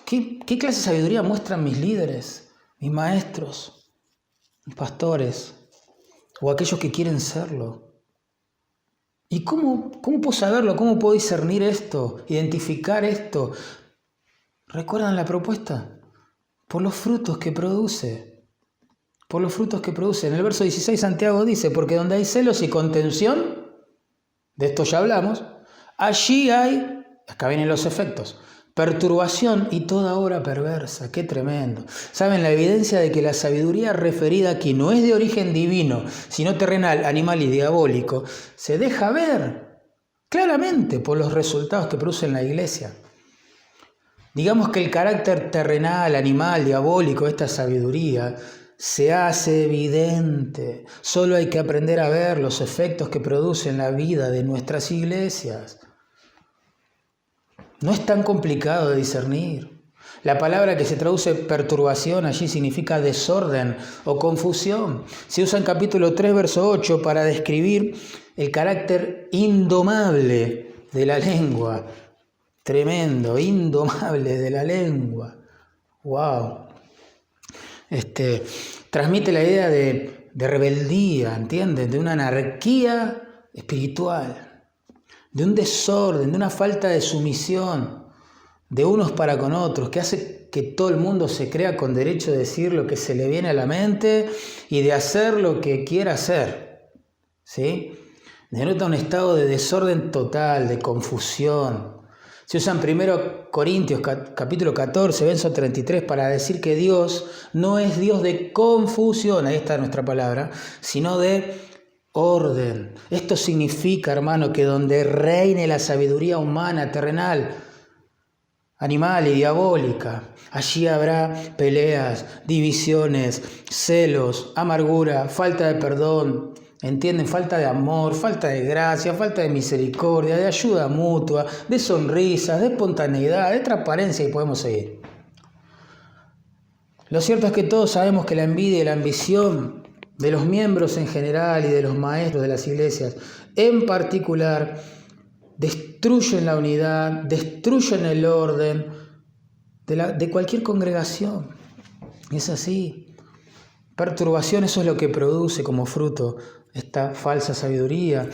¿Qué clase de sabiduría muestran mis líderes? Mis maestros, mis pastores, o aquellos que quieren serlo. ¿Y cómo puedo saberlo? ¿Cómo puedo discernir esto? ¿Identificar esto? ¿Recuerdan la propuesta? Por los frutos que produce. Por los frutos que produce. En el verso 16 Santiago dice, porque donde hay celos y contención, de esto ya hablamos, allí hay, acá vienen los efectos, perturbación y toda obra perversa. ¡Qué tremendo! ¿Saben? La evidencia de que la sabiduría referida aquí no es de origen divino, sino terrenal, animal y diabólico, se deja ver claramente por los resultados que produce en la iglesia. Digamos que el carácter terrenal, animal, diabólico de esta sabiduría se hace evidente. Solo hay que aprender a ver los efectos que produce en la vida de nuestras iglesias. No es tan complicado de discernir. La palabra que se traduce perturbación allí significa desorden o confusión. Se usa en capítulo 3, verso 8 para describir el carácter indomable de la lengua. Tremendo, indomable de la lengua. ¡Wow! Transmite la idea de rebeldía, ¿entienden? De una anarquía espiritual. De un desorden, de una falta de sumisión de unos para con otros, que hace que todo el mundo se crea con derecho de decir lo que se le viene a la mente y de hacer lo que quiera hacer, ¿sí? Denota un estado de desorden total, de confusión. Se usa en 1 Corintios capítulo 14, verso 33, para decir que Dios no es Dios de confusión, ahí está nuestra palabra, sino de orden. Esto significa, hermano, que donde reine la sabiduría humana, terrenal, animal y diabólica, allí habrá peleas, divisiones, celos, amargura, falta de perdón, ¿entienden? Falta de amor, falta de gracia, falta de misericordia, de ayuda mutua, de sonrisas, de espontaneidad, de transparencia y podemos seguir. Lo cierto es que todos sabemos que la envidia y la ambición de los miembros en general y de los maestros de las iglesias en particular, destruyen la unidad, destruyen el orden de cualquier congregación. Es así. Perturbación, eso es lo que produce como fruto esta falsa sabiduría.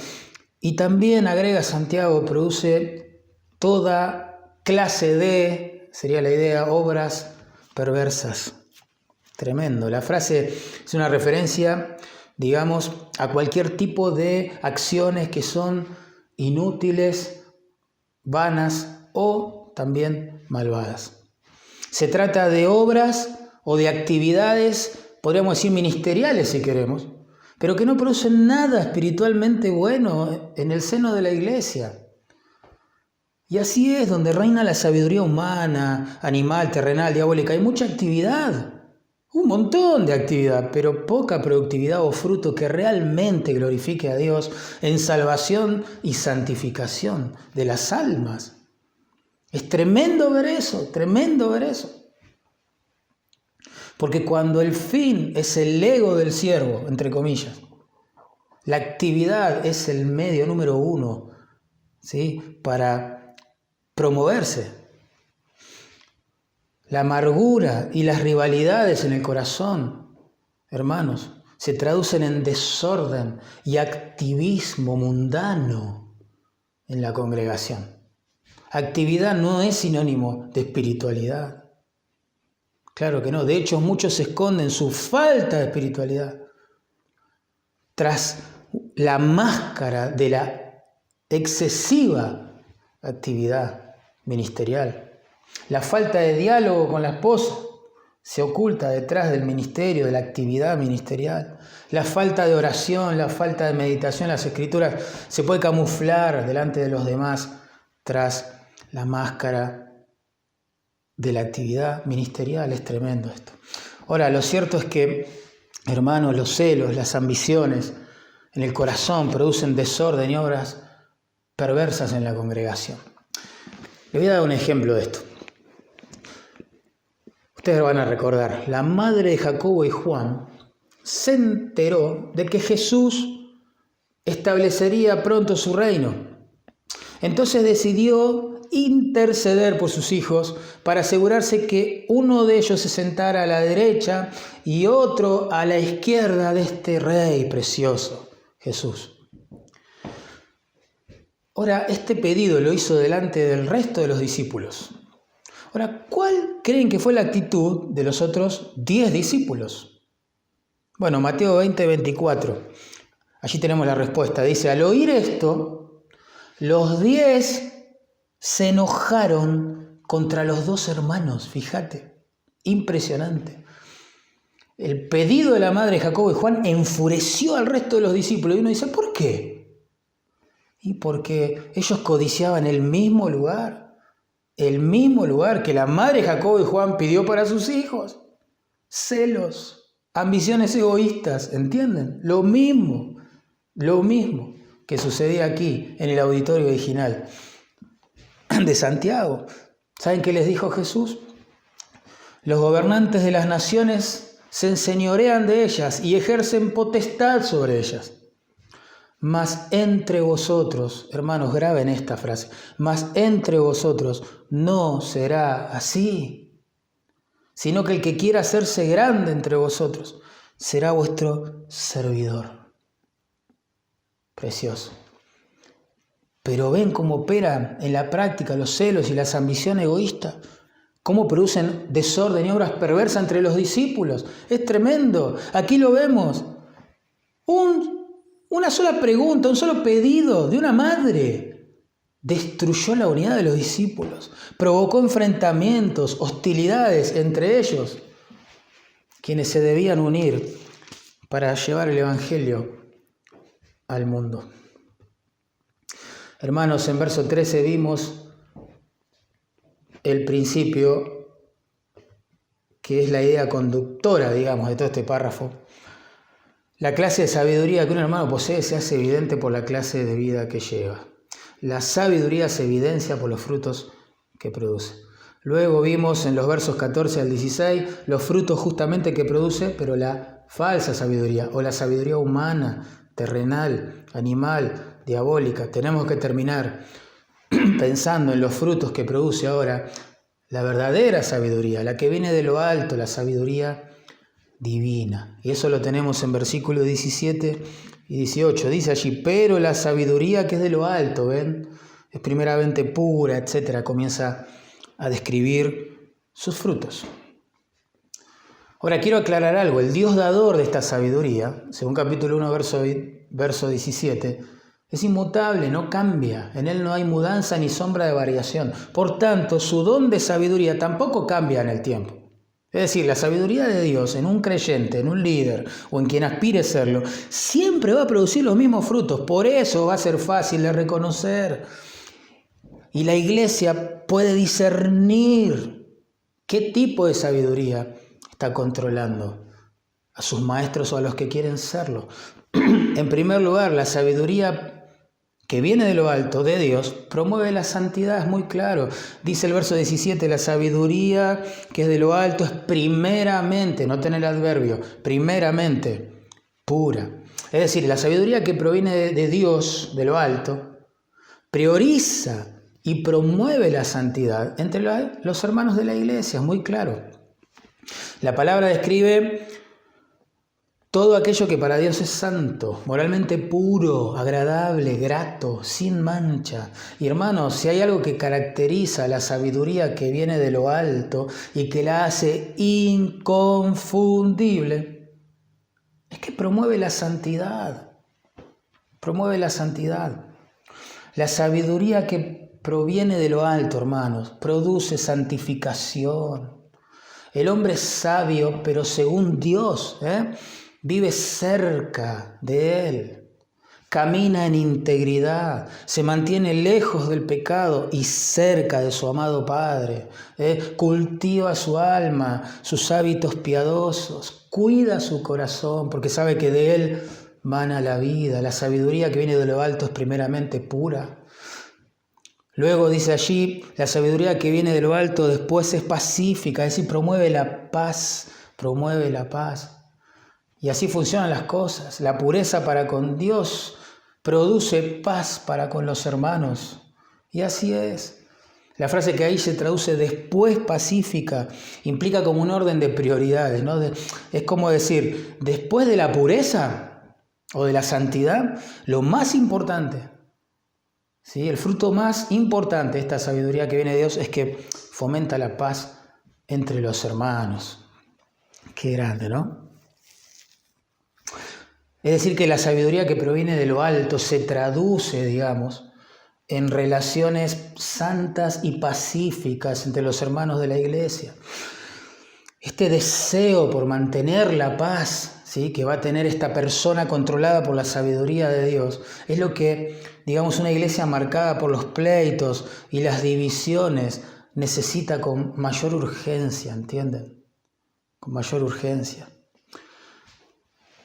Y también, agrega Santiago, produce toda clase de, sería la idea, obras perversas. Tremendo. La frase es una referencia, digamos, a cualquier tipo de acciones que son inútiles, vanas o también malvadas. Se trata de obras o de actividades, podríamos decir ministeriales si queremos, pero que no producen nada espiritualmente bueno en el seno de la iglesia. Y así es donde reina la sabiduría humana, animal, terrenal, diabólica. Hay mucha actividad. Un montón de actividad, pero poca productividad o fruto que realmente glorifique a Dios en salvación y santificación de las almas. Es tremendo ver eso, tremendo ver eso. Porque cuando el fin es el ego del siervo, entre comillas, la actividad es el medio número 1, ¿sí?, para promoverse. La amargura y las rivalidades en el corazón, hermanos, se traducen en desorden y activismo mundano en la congregación. Actividad no es sinónimo de espiritualidad. Claro que no. De hecho, muchos esconden su falta de espiritualidad tras la máscara de la excesiva actividad ministerial. La falta de diálogo con la esposa se oculta detrás del ministerio, de la actividad ministerial. La falta de oración, la falta de meditación en las Escrituras se puede camuflar delante de los demás tras la máscara de la actividad ministerial. Es tremendo esto. Ahora, lo cierto es que, hermanos, los celos, las ambiciones en el corazón producen desorden y obras perversas en la congregación. Le voy a dar un ejemplo de esto. Ustedes van a recordar, la madre de Jacobo y Juan se enteró de que Jesús establecería pronto su reino. Entonces decidió interceder por sus hijos para asegurarse que uno de ellos se sentara a la derecha y otro a la izquierda de este rey precioso, Jesús. Ahora, este pedido lo hizo delante del resto de los discípulos. Ahora, ¿cuál creen que fue la actitud de los otros 10 discípulos? Bueno, Mateo 20, 24. Allí tenemos la respuesta. Dice, al oír esto, los 10 se enojaron contra los 2 hermanos. Fíjate, impresionante. El pedido de la madre de Jacobo y Juan enfureció al resto de los discípulos. Y uno dice, ¿por qué? Y porque ellos codiciaban el mismo lugar que la madre de Jacobo y Juan pidió para sus hijos. Celos, ambiciones egoístas, ¿entienden? Lo mismo que sucedía aquí en el auditorio original de Santiago. ¿Saben qué les dijo Jesús? Los gobernantes de las naciones se enseñorean de ellas y ejercen potestad sobre ellas. Mas entre vosotros, hermanos, graben esta frase, mas entre vosotros no será así, sino que el que quiera hacerse grande entre vosotros será vuestro servidor. Precioso. Pero ven cómo operan en la práctica los celos y las ambiciones egoístas, cómo producen desorden y obras perversas entre los discípulos. Es tremendo. Aquí lo vemos. Una sola pregunta, un solo pedido de una madre destruyó la unidad de los discípulos, provocó enfrentamientos, hostilidades entre ellos, quienes se debían unir para llevar el Evangelio al mundo. Hermanos, en verso 13 vimos el principio, que es la idea conductora, digamos, de todo este párrafo. La clase de sabiduría que un hermano posee se hace evidente por la clase de vida que lleva. La sabiduría se evidencia por los frutos que produce. Luego vimos en los versos 14 al 16 los frutos justamente que produce, pero la falsa sabiduría o la sabiduría humana, terrenal, animal, diabólica. Tenemos que terminar pensando en los frutos que produce ahora la verdadera sabiduría, la que viene de lo alto, la sabiduría divina. Y eso lo tenemos en versículos 17 y 18. Dice allí, pero la sabiduría que es de lo alto, ¿ven? Es primeramente pura, etc. Comienza a describir sus frutos. Ahora quiero aclarar algo. El Dios dador de esta sabiduría, según capítulo 1, verso 17, es inmutable, no cambia. En él no hay mudanza ni sombra de variación. Por tanto, su don de sabiduría tampoco cambia en el tiempo. Es decir, la sabiduría de Dios en un creyente, en un líder o en quien aspire a serlo, siempre va a producir los mismos frutos. Por eso va a ser fácil de reconocer. Y la iglesia puede discernir qué tipo de sabiduría está controlando a sus maestros o a los que quieren serlo. En primer lugar, la sabiduría que viene de lo alto, de Dios, promueve la santidad, es muy claro. Dice el verso 17, la sabiduría que es de lo alto es primeramente, no tiene el adverbio, primeramente, pura. Es decir, la sabiduría que proviene de Dios, de lo alto, prioriza y promueve la santidad entre los hermanos de la iglesia, es muy claro. La palabra describe todo aquello que para Dios es santo, moralmente puro, agradable, grato, sin mancha. Y hermanos, si hay algo que caracteriza la sabiduría que viene de lo alto y que la hace inconfundible, es que promueve la santidad. Promueve la santidad. La sabiduría que proviene de lo alto, hermanos, produce santificación. El hombre es sabio, pero según Dios, vive cerca de Él, camina en integridad, se mantiene lejos del pecado y cerca de su amado Padre, cultiva su alma, sus hábitos piadosos, cuida su corazón porque sabe que de Él mana la vida. La sabiduría que viene de lo alto es primeramente pura. Luego dice allí, la sabiduría que viene de lo alto después es pacífica, es decir, promueve la paz, promueve la paz. Y así funcionan las cosas. La pureza para con Dios produce paz para con los hermanos. Y así es. La frase que ahí se traduce después pacífica implica como un orden de prioridades, ¿no? Es como decir, después de la pureza o de la santidad, lo más importante, ¿sí? El fruto más importante de esta sabiduría que viene de Dios es que fomenta la paz entre los hermanos. Qué grande, ¿no? Es decir, que la sabiduría que proviene de lo alto se traduce, digamos, en relaciones santas y pacíficas entre los hermanos de la iglesia. Este deseo por mantener la paz, ¿sí?, que va a tener esta persona controlada por la sabiduría de Dios, es lo que, digamos, una iglesia marcada por los pleitos y las divisiones necesita con mayor urgencia, ¿entienden? Con mayor urgencia.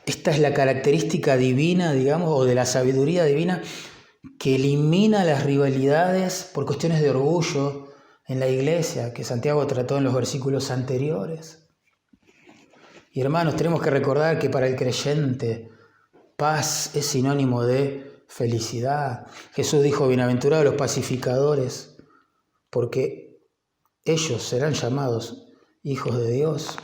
Esta es la característica divina, digamos, o de la sabiduría divina, que elimina las rivalidades por cuestiones de orgullo en la iglesia, que Santiago trató en los versículos anteriores. Y hermanos, tenemos que recordar que para el creyente, paz es sinónimo de felicidad. Jesús dijo, bienaventurados los pacificadores, porque ellos serán llamados hijos de Dios.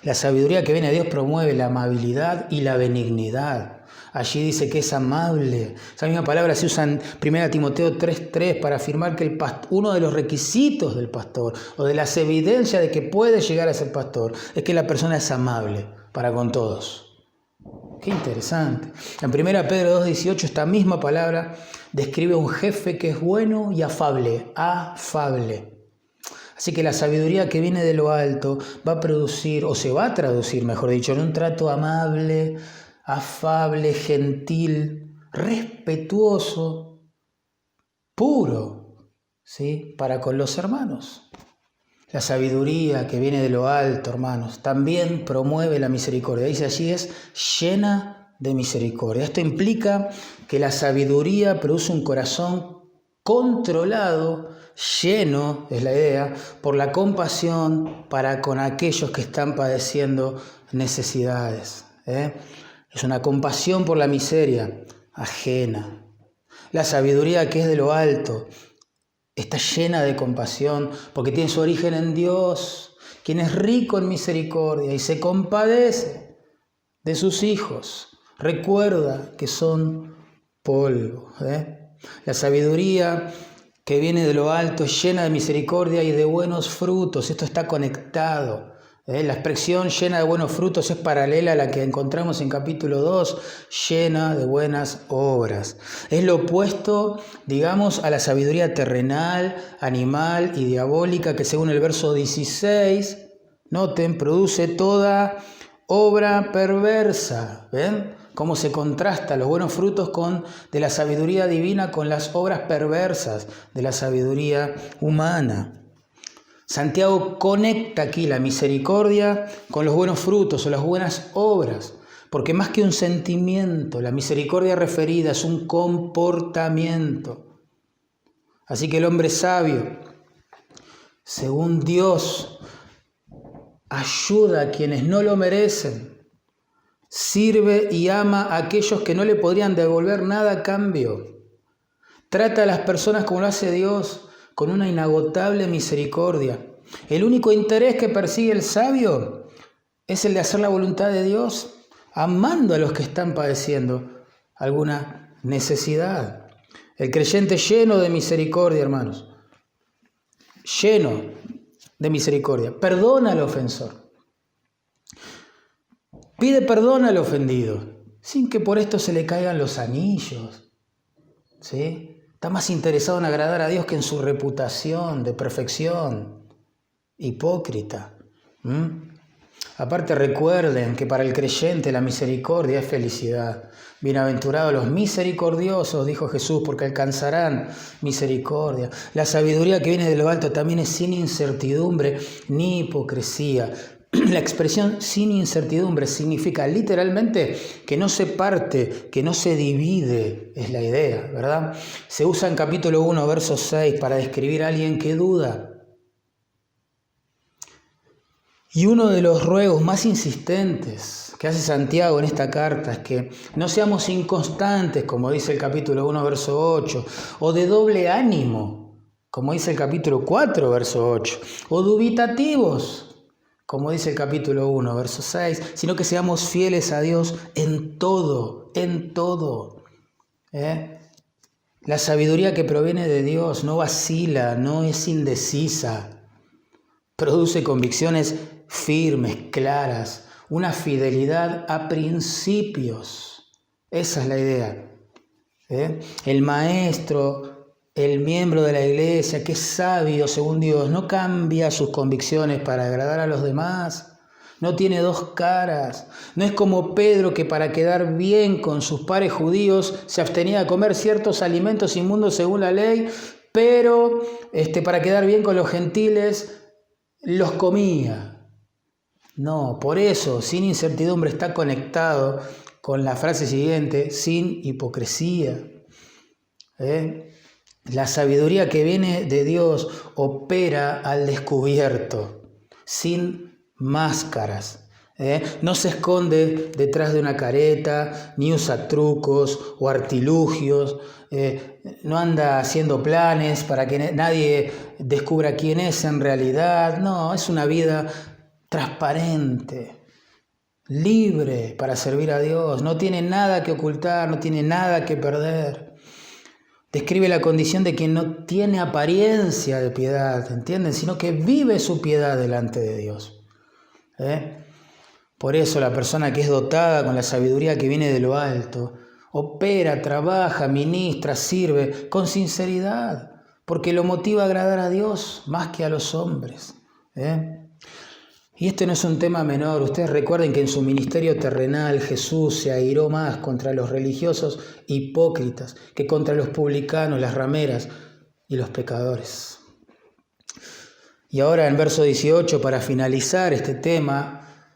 La sabiduría que viene de Dios promueve la amabilidad y la benignidad. Allí dice que es amable. Esa misma palabra se usa en 1 Timoteo 3:3 para afirmar que uno de los requisitos del pastor o de las evidencias de que puede llegar a ser pastor es que la persona es amable para con todos. Qué interesante. En 1 Pedro 2:18 esta misma palabra describe a un jefe que es bueno y afable. Afable. Así que la sabiduría que viene de lo alto va a producir, o se va a traducir, mejor dicho, en un trato amable, afable, gentil, respetuoso, puro, ¿sí?, para con los hermanos. La sabiduría que viene de lo alto, hermanos, también promueve la misericordia. Dice allí es llena de misericordia. Esto implica que la sabiduría produce un corazón controlado, lleno, es la idea, por la compasión para con aquellos que están padeciendo necesidades. Es una compasión por la miseria ajena. La sabiduría que es de lo alto está llena de compasión porque tiene su origen en Dios, quien es rico en misericordia y se compadece de sus hijos. Recuerda que son polvo. La sabiduría que viene de lo alto es llena de misericordia y de buenos frutos. Esto está conectado. La expresión llena de buenos frutos es paralela a la que encontramos en capítulo 2, llena de buenas obras. Es lo opuesto, digamos, a la sabiduría terrenal, animal y diabólica que según el verso 16, noten, produce toda obra perversa. ¿Ven cómo se contrasta los buenos frutos de la sabiduría divina con las obras perversas de la sabiduría humana? Santiago conecta aquí la misericordia con los buenos frutos o las buenas obras Porque más que un sentimiento, la misericordia referida es un comportamiento. Así que el hombre sabio, según Dios, ayuda a quienes no lo merecen, sirve y ama a aquellos que no le podrían devolver nada a cambio. Trata a las personas como lo hace Dios, con una inagotable misericordia. El único interés que persigue el sabio es el de hacer la voluntad de Dios, amando a los que están padeciendo alguna necesidad. El creyente lleno de misericordia, hermanos, lleno de misericordia, perdona al ofensor, pide perdón al ofendido, sin que por esto se le caigan los anillos, ¿sí? Está más interesado en agradar a Dios que en su reputación de perfección, hipócrita. Aparte recuerden que para el creyente la misericordia es felicidad. Bienaventurados los misericordiosos, dijo Jesús, porque alcanzarán misericordia. La sabiduría que viene de lo alto también es sin incertidumbre ni hipocresía. La expresión sin incertidumbre significa literalmente que no se parte, que no se divide, es la idea, ¿verdad? Se usa en capítulo 1, verso 6 para describir a alguien que duda. Y uno de los ruegos más insistentes que hace Santiago en esta carta es que no seamos inconstantes, como dice el capítulo 1, verso 8, o de doble ánimo, como dice el capítulo 4, verso 8, o dubitativos, como dice el capítulo 1, verso 6, sino que seamos fieles a Dios en todo, en todo. La sabiduría que proviene de Dios no vacila, no es indecisa, produce convicciones firmes, claras, una fidelidad a principios. Esa es la idea. El maestro, el miembro de la iglesia, que es sabio según Dios, no cambia sus convicciones para agradar a los demás. No tiene dos caras. No es como Pedro, que para quedar bien con sus pares judíos se abstenía de comer ciertos alimentos inmundos según la ley, pero para quedar bien con los gentiles los comía. No, por eso, sin incertidumbre está conectado con la frase siguiente, sin hipocresía. La sabiduría que viene de Dios opera al descubierto, sin máscaras. No se esconde detrás de una careta, ni usa trucos o artilugios, no anda haciendo planes para que nadie descubra quién es en realidad. No, es una vida transparente, libre para servir a Dios, no tiene nada que ocultar, no tiene nada que perder. Describe la condición de quien no tiene apariencia de piedad, ¿entienden? Sino que vive su piedad delante de Dios. Por eso la persona que es dotada con la sabiduría que viene de lo alto, opera, trabaja, ministra, sirve con sinceridad, porque lo motiva a agradar a Dios más que a los hombres. Y este no es un tema menor. Ustedes recuerden que en su ministerio terrenal Jesús se airó más contra los religiosos hipócritas que contra los publicanos, las rameras y los pecadores. Y ahora en verso 18, para finalizar este tema,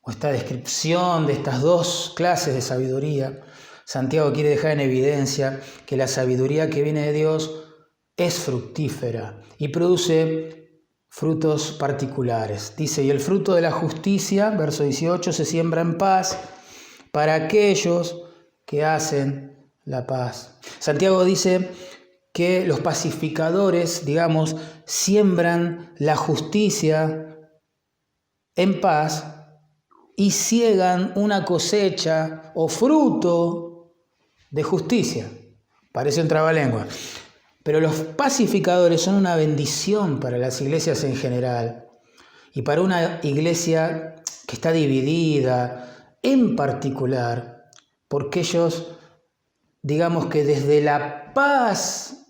o esta descripción de estas dos clases de sabiduría, Santiago quiere dejar en evidencia que la sabiduría que viene de Dios es fructífera y produce frutos particulares. Dice, y el fruto de la justicia, verso 18, se siembra en paz para aquellos que hacen la paz. Santiago dice que los pacificadores, siembran la justicia en paz y ciegan una cosecha o fruto de justicia. Parece un trabalengua. Pero los pacificadores son una bendición para las iglesias en general y para una iglesia que está dividida en particular, porque ellos, que desde la paz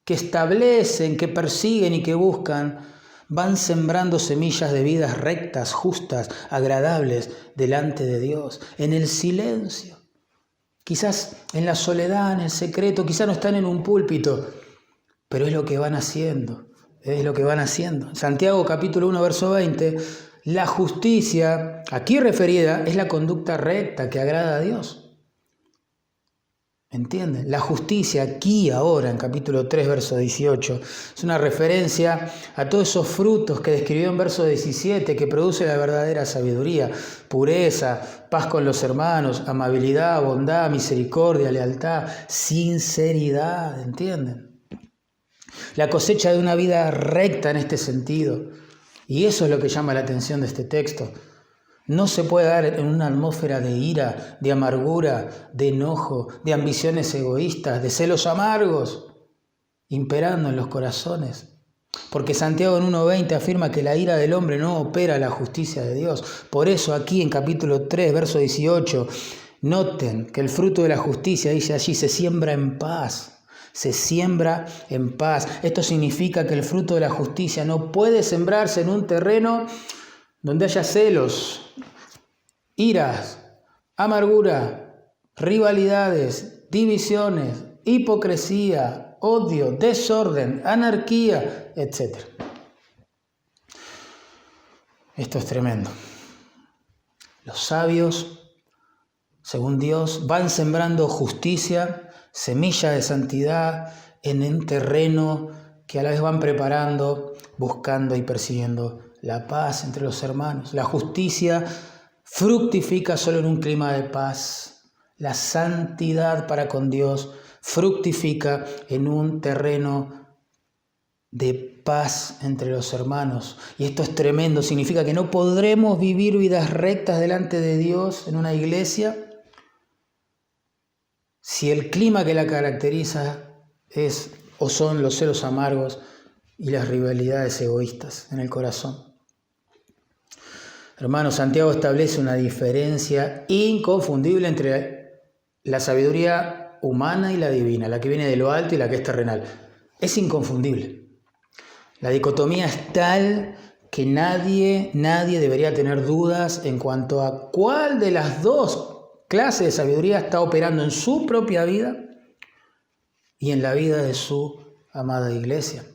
que establecen, que persiguen y que buscan, van sembrando semillas de vidas rectas, justas, agradables delante de Dios, en el silencio. Quizás en la soledad, en el secreto, quizás no están en un púlpito, pero es lo que van haciendo, Santiago capítulo 1, verso 20, La justicia, aquí referida, es la conducta recta que agrada a Dios. ¿Entienden? La justicia aquí, ahora, en capítulo 3, verso 18, es una referencia a todos esos frutos que describió en verso 17, que produce la verdadera sabiduría: pureza, paz con los hermanos, amabilidad, bondad, misericordia, lealtad, sinceridad, ¿entienden? La cosecha de una vida recta en este sentido. Y eso es lo que llama la atención de este texto. No se puede dar en una atmósfera de ira, de amargura, de enojo, de ambiciones egoístas, de celos amargos, imperando en los corazones. Porque Santiago en 1:20 afirma que la ira del hombre no opera la justicia de Dios. Por eso aquí en capítulo 3, verso 18, noten que el fruto de la justicia, dice allí, se siembra en paz. Se siembra en paz. Esto significa que el fruto de la justicia no puede sembrarse en un terreno donde haya celos, iras, amargura, rivalidades, divisiones, hipocresía, odio, desorden, anarquía, etc. Esto es tremendo. Los sabios, según Dios, van sembrando justicia, semilla de santidad en un terreno que a la vez van preparando, buscando y persiguiendo la paz entre los hermanos. La justicia fructifica solo en un clima de paz. La santidad para con Dios fructifica en un terreno de paz entre los hermanos. Y esto es tremendo. Significa que no podremos vivir vidas rectas delante de Dios en una iglesia si el clima que la caracteriza es o son los celos amargos y las rivalidades egoístas en el corazón. Hermanos, Santiago establece una diferencia inconfundible entre la sabiduría humana y la divina, la que viene de lo alto y la que es terrenal. Es inconfundible. La dicotomía es tal que nadie debería tener dudas en cuanto a cuál de las dos clases de sabiduría está operando en su propia vida y en la vida de su amada iglesia.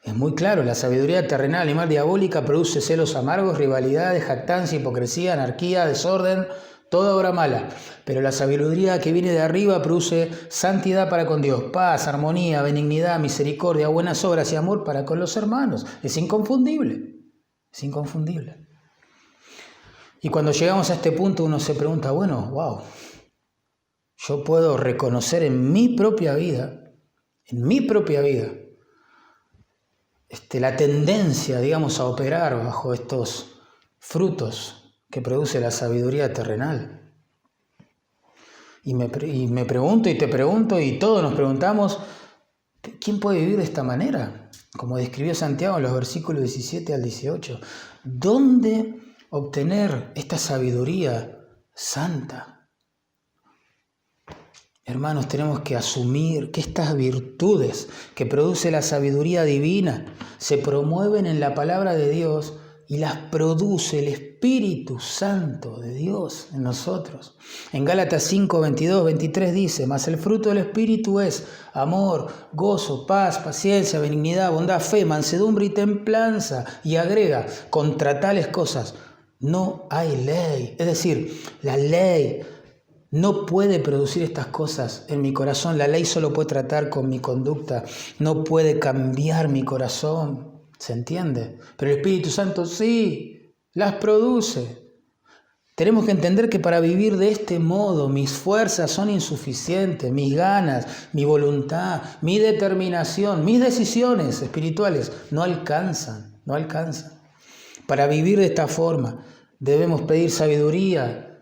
Es muy claro, la sabiduría terrenal y más diabólica produce celos amargos, rivalidades, jactancia, hipocresía, anarquía, desorden, toda obra mala. Pero la sabiduría que viene de arriba produce santidad para con Dios, paz, armonía, benignidad, misericordia, buenas obras y amor para con los hermanos. Es inconfundible, es inconfundible. Y cuando llegamos a este punto uno se pregunta, bueno, wow, yo puedo reconocer en mi propia vida, la tendencia, digamos, a operar bajo estos frutos que produce la sabiduría terrenal. Y me pregunto y te pregunto y todos nos preguntamos, ¿quién puede vivir de esta manera? Como describió Santiago en los versículos 17 al 18. ¿Dónde obtener esta sabiduría santa? Hermanos, tenemos que asumir que estas virtudes que produce la sabiduría divina se promueven en la palabra de Dios y las produce el Espíritu Santo de Dios en nosotros. En Gálatas 5, 22, 23 dice, mas el fruto del Espíritu es amor, gozo, paz, paciencia, benignidad, bondad, fe, mansedumbre y templanza. Y agrega, contra tales cosas no hay ley. Es decir, la ley no puede producir estas cosas en mi corazón. La ley solo puede tratar con mi conducta. No puede cambiar mi corazón. ¿Se entiende? Pero el Espíritu Santo sí, las produce. Tenemos que entender que para vivir de este modo mis fuerzas son insuficientes, mis ganas, mi voluntad, mi determinación, mis decisiones espirituales no alcanzan. Para vivir de esta forma debemos pedir sabiduría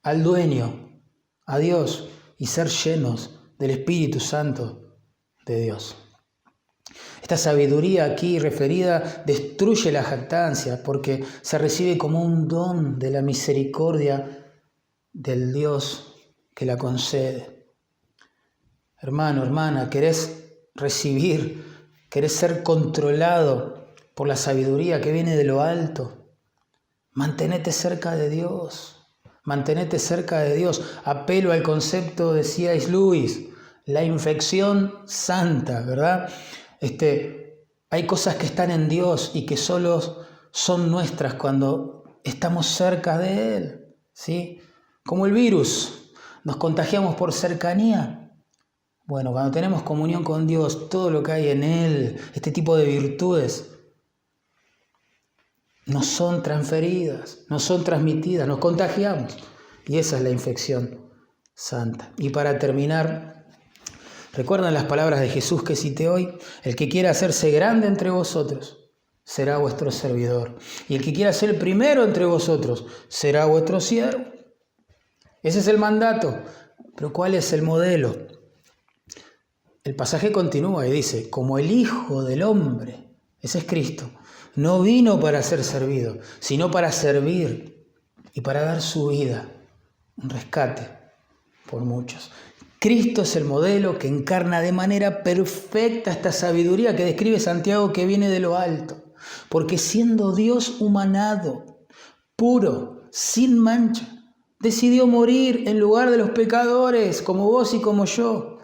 al dueño, a Dios, y ser llenos del Espíritu Santo de Dios. Esta sabiduría aquí referida destruye la jactancia porque se recibe como un don de la misericordia del Dios que la concede. Hermano, hermana, ¿querés ser controlado por la sabiduría que viene de lo alto? Mantenete cerca de Dios. Mantenete cerca de Dios. Apelo al concepto de C.S. Lewis, la infección santa, ¿verdad? Hay cosas que están en Dios y que solo son nuestras cuando estamos cerca de Él, ¿sí? Como el virus, nos contagiamos por cercanía. Bueno, cuando tenemos comunión con Dios, todo lo que hay en Él, este tipo de virtudes, nos son transferidas, nos son transmitidas, nos contagiamos. Y esa es la infección santa. Y para terminar, recuerdan las palabras de Jesús que cité hoy: el que quiera hacerse grande entre vosotros será vuestro servidor, y el que quiera ser el primero entre vosotros será vuestro siervo. Ese es el mandato. Pero ¿cuál es el modelo? El pasaje continúa y dice: como el Hijo del Hombre, ese es Cristo, no vino para ser servido, sino para servir y para dar su vida, un rescate por muchos. Cristo es el modelo que encarna de manera perfecta esta sabiduría que describe Santiago, que viene de lo alto, porque siendo Dios humanado, puro, sin mancha, decidió morir en lugar de los pecadores, como vos y como yo.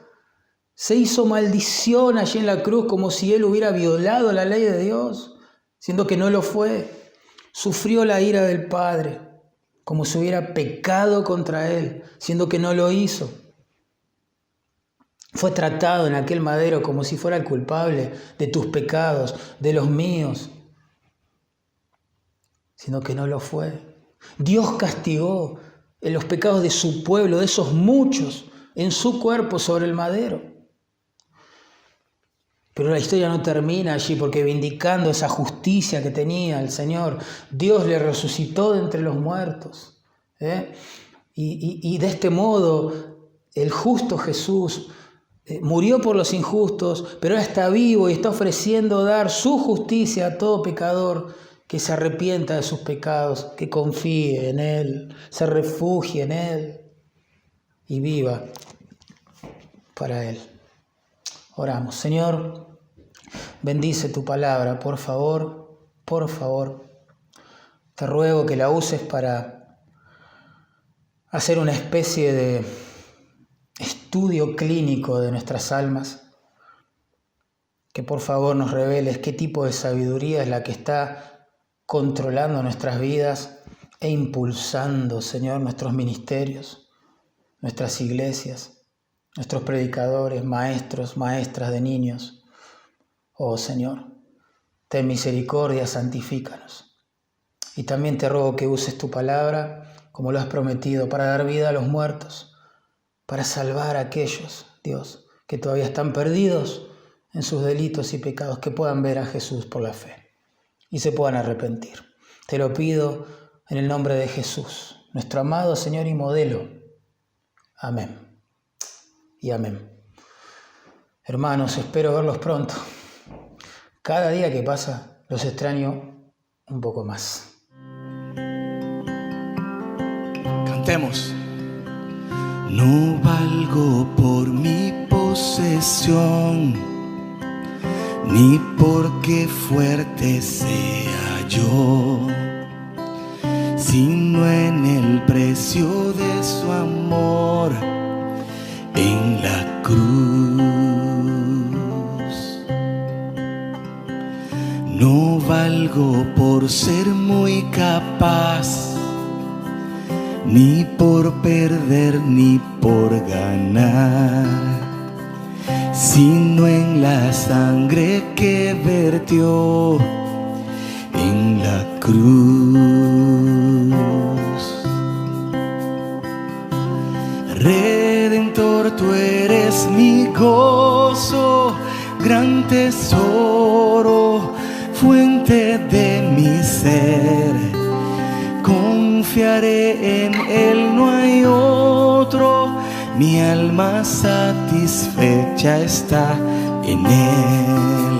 Se hizo maldición allí en la cruz, como si Él hubiera violado la ley de Dios, siendo que no lo fue. Sufrió la ira del Padre, como si hubiera pecado contra Él, siendo que no lo hizo. Fue tratado en aquel madero como si fuera el culpable de tus pecados, de los míos, siendo que no lo fue. Dios castigó en los pecados de su pueblo, de esos muchos, en su cuerpo sobre el madero. Pero la historia no termina allí, porque vindicando esa justicia que tenía el Señor, Dios le resucitó de entre los muertos. Y de este modo, el justo Jesús murió por los injustos, pero ahora está vivo y está ofreciendo dar su justicia a todo pecador que se arrepienta de sus pecados, que confíe en Él, se refugie en Él y viva para Él. Oramos. Señor, bendice tu palabra, por favor, te ruego que la uses para hacer una especie de estudio clínico de nuestras almas, que por favor nos reveles qué tipo de sabiduría es la que está controlando nuestras vidas e impulsando, Señor, nuestros ministerios, nuestras iglesias, nuestros predicadores, maestros, maestras de niños. Oh Señor, ten misericordia, santifícanos. Y también te ruego que uses tu palabra, como lo has prometido, para dar vida a los muertos, para salvar a aquellos, Dios, que todavía están perdidos en sus delitos y pecados, que puedan ver a Jesús por la fe y se puedan arrepentir. Te lo pido en el nombre de Jesús, nuestro amado Señor y modelo. Amén y amén. Hermanos, espero verlos pronto. Cada día que pasa los extraño un poco más. Cantemos. No valgo por mi posesión, ni porque fuerte sea yo, sino en el precio de su amor en la cruz. No valgo por ser muy capaz, ni por perder ni por ganar, sino en la sangre que vertió en la cruz. Redentor, tú eres mi gozo, gran tesoro, fuente de mi ser. Confiaré en Él, no hay otro, mi alma satisfecha está en Él.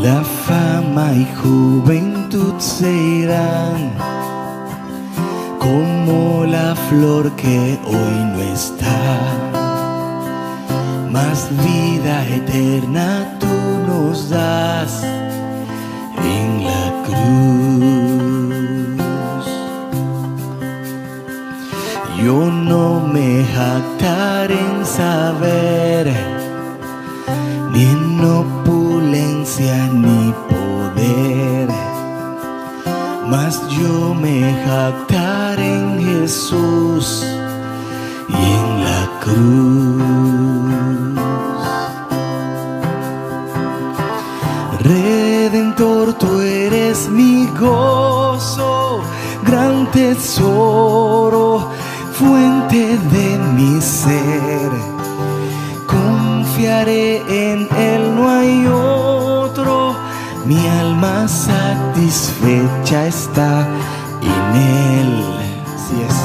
La fama y juventud se irán, como la flor que hoy no está. Mas vida eterna tú nos das en la cruz. yo no me jactaré en saber, ni en opulencia ni poder, mas yo me jactaré en Jesús y en la cruz. Redentor, tú eres mi gozo, gran tesoro, fuente de mi ser. Confiaré en Él, no hay otro, mi alma satisfecha está en Él. Así es.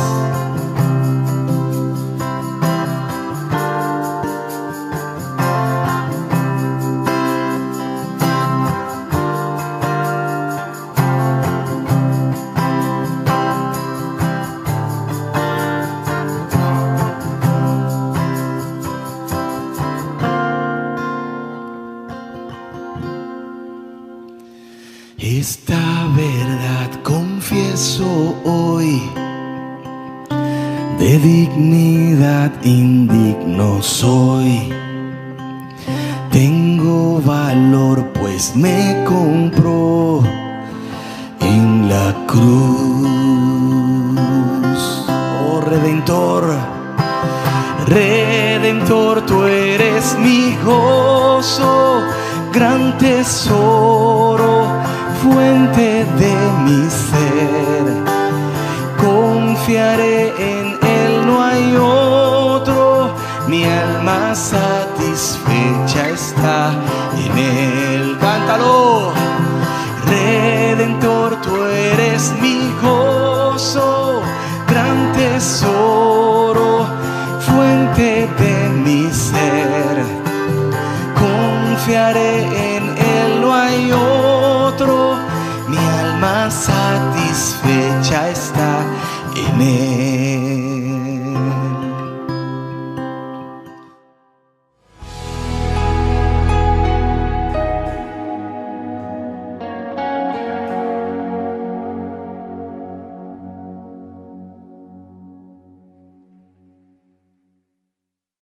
Esta verdad confieso hoy, de dignidad indigno soy. Tengo valor pues me compró en la cruz. Oh Redentor, Redentor, tú eres mi gozo, gran tesoro, fuente de mi ser. Confiaré en Él, no hay otro, mi alma satisfecha está en Él. Cántalo. Redentor, tú eres mi gozo, gran tesoro, fuente de mi ser. Confiaré en Él, no hay otro, mi alma satisfecha está en Él.